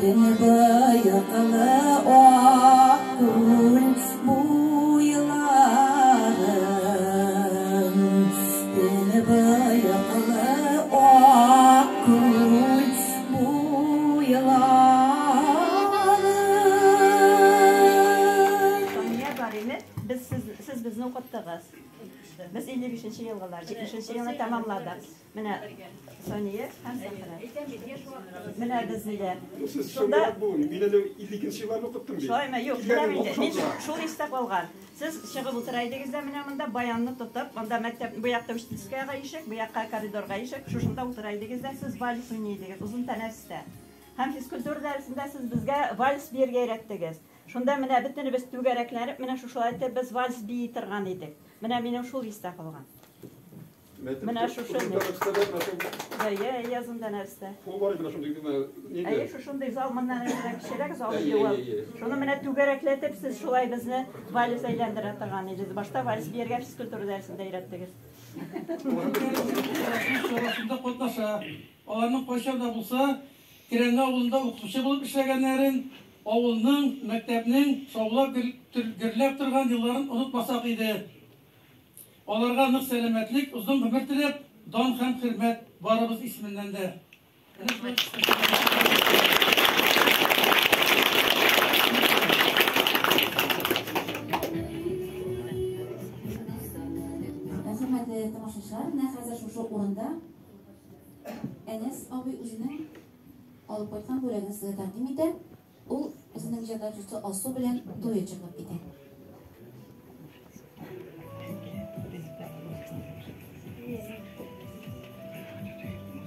Dün bıyıklı akgül buyuların Dün bıyıklı akgül Niye barimi? Siz bizni o'qitdingiz. Biz 55 yilgalar, 70 yilni tamamladik. Mana Soniye ham Mana bizniga. Shunda Meni de 52 yillarni o'qitdim. Shoyma yo'q, men shu istab olgan. Siz chiqib o'tiraydingizda mana bunda bayonni tutib, bunda maktab bu yoqda uchtiskaga eshik, bu yoqqa koridorga eshik, shunda o'tiraydingizda siz vals o'ynaydingiz uzun tanasida. Ham fizkultura darsida siz bizga vals berga o'rgatdingiz. Shunda mana bitini biz tugaraklanib, mana shu sharoitda biz vals biytirgan edik. Mana mening shu istab olgan. Mana shu Ya, yazında narsa. Ay, shunday zalmandan kerak zalga. Shuni mana tugaraklatib siz shulay bizni vals aylantiradigan edingiz. Boshqa vals berga fizkultura darsida o'rgatdingiz. Şurasında qatnaşa, alanın qo'shada bo'lsa, Kirenli avulunda o'qituvchi bo'lib ishlaganlarin, avulning, maktabning sog'lab gurlab turgan yillarni unutmasak edi. Onlarga aniq salomatlik, uzun umr tilab, don ham hurmat barimiz isminden de. Hürmetli tamaşaçılar, hazır şu o'rinda Enes abi o'zining olib qo'ygan bo'lagini sizga taqdim etdi. U o'zining ijodkorchisi Osu bilan duet chiqib ketdi.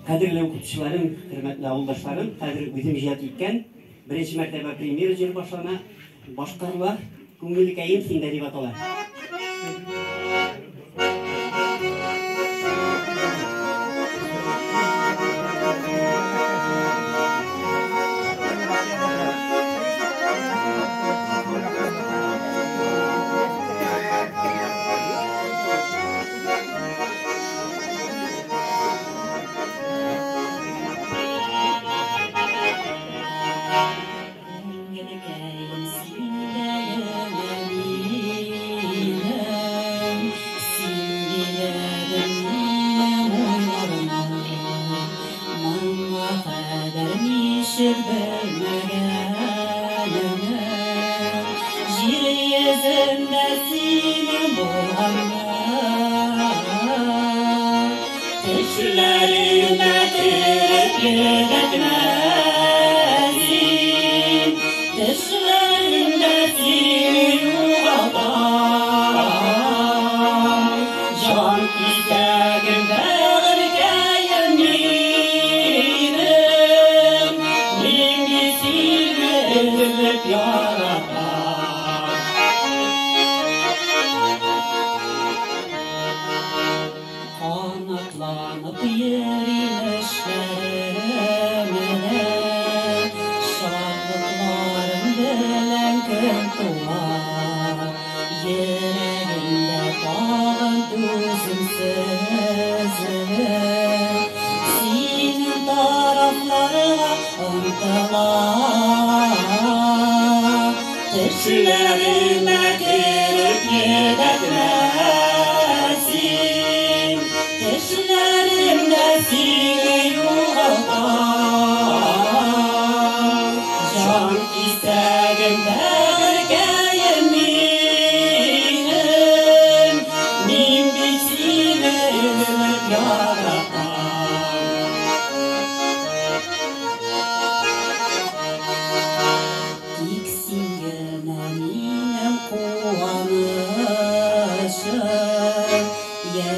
Qadrli o'qituvchilarim, hurmatli avuldoshlarım, hozir o'zim ijod etgan 1-martaba premyera ijro boshlana boshqaruvlar ko'ngilkayim senda deb ataladi.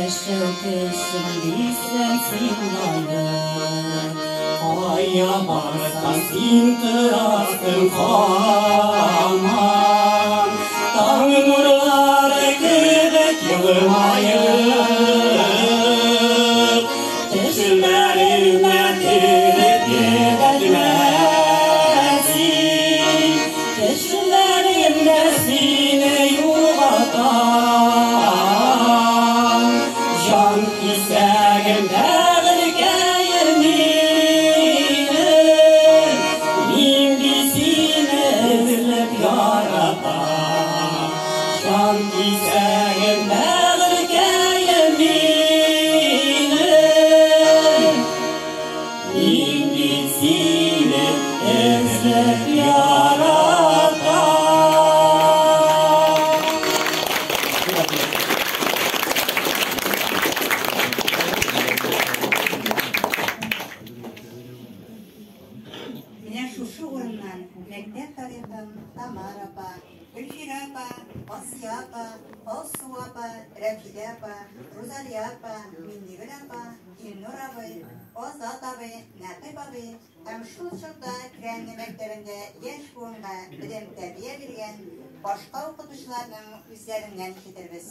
Işıkışım bilsem sinayı Aya barsan sin tırastın kaman Taң nurları kırdık yılmayıp Düşlerime kırdık yedetmesin Düşlerimde seni yuvatan Can isteğim dağılırken Менә шушы урыннан мәктәп тарихын Тамара апа, Гөлфира апа, Асия апа, Алсу апа, Рәфидә апа, Розалия апа, Миннигөл апа, Илнур абый, Азат абый, Нәкыйп абый һәм шул чорда Кирәнне мәктәбендә яшь буынга белем тәрбия биргән башка укытучыларның үзләреннән ишетербез.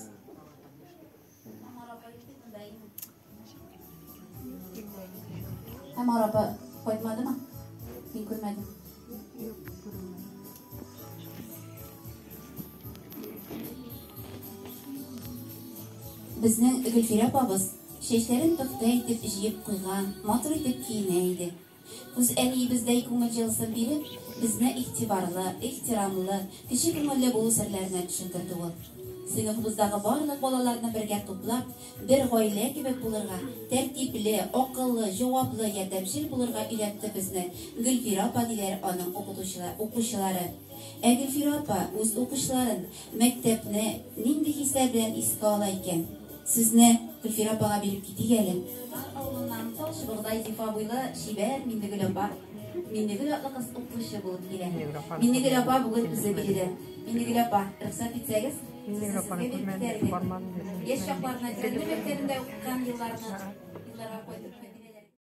Тамара апа кайтмадымы? Мин күрмәдем. Безнең Гөлфира апабыз чәчләрен пөхтә итеп җыеп куйган, матур итеп киенә иде. Үз әниебездәй күңел җылысын биреп, безне игътибарлы, ихтирамлы, кече күңелле булу серләренә төшендерде ул. Сыйныфыбыздагы барлык балаларны бергә туплап, бер гаилә кебек булырга, тәртипле, акыллы, җаваплы, ярдәмчел булырга өйрәтте безне Гөлфира апа диләр аның укучылары. Гөлфира апа үз укучыларын мәктәпне нинди хисләр белән искә ала икән? Сезне Гөлфира апага биреп китик әле. Авылыннан Талчыбыгдай Зифа буйлы шибәр Миннигөл апа. Миннигөл атлы кыз укучы булып килә. Миннигөл апа бүген безне бирде. Миннигөл апа, рөхсәт итсәгез, Миннигөл апаны күрмәдем, бармадым. Яшь чакларына Кирәнне мәктәбендә укыган елларга кайтып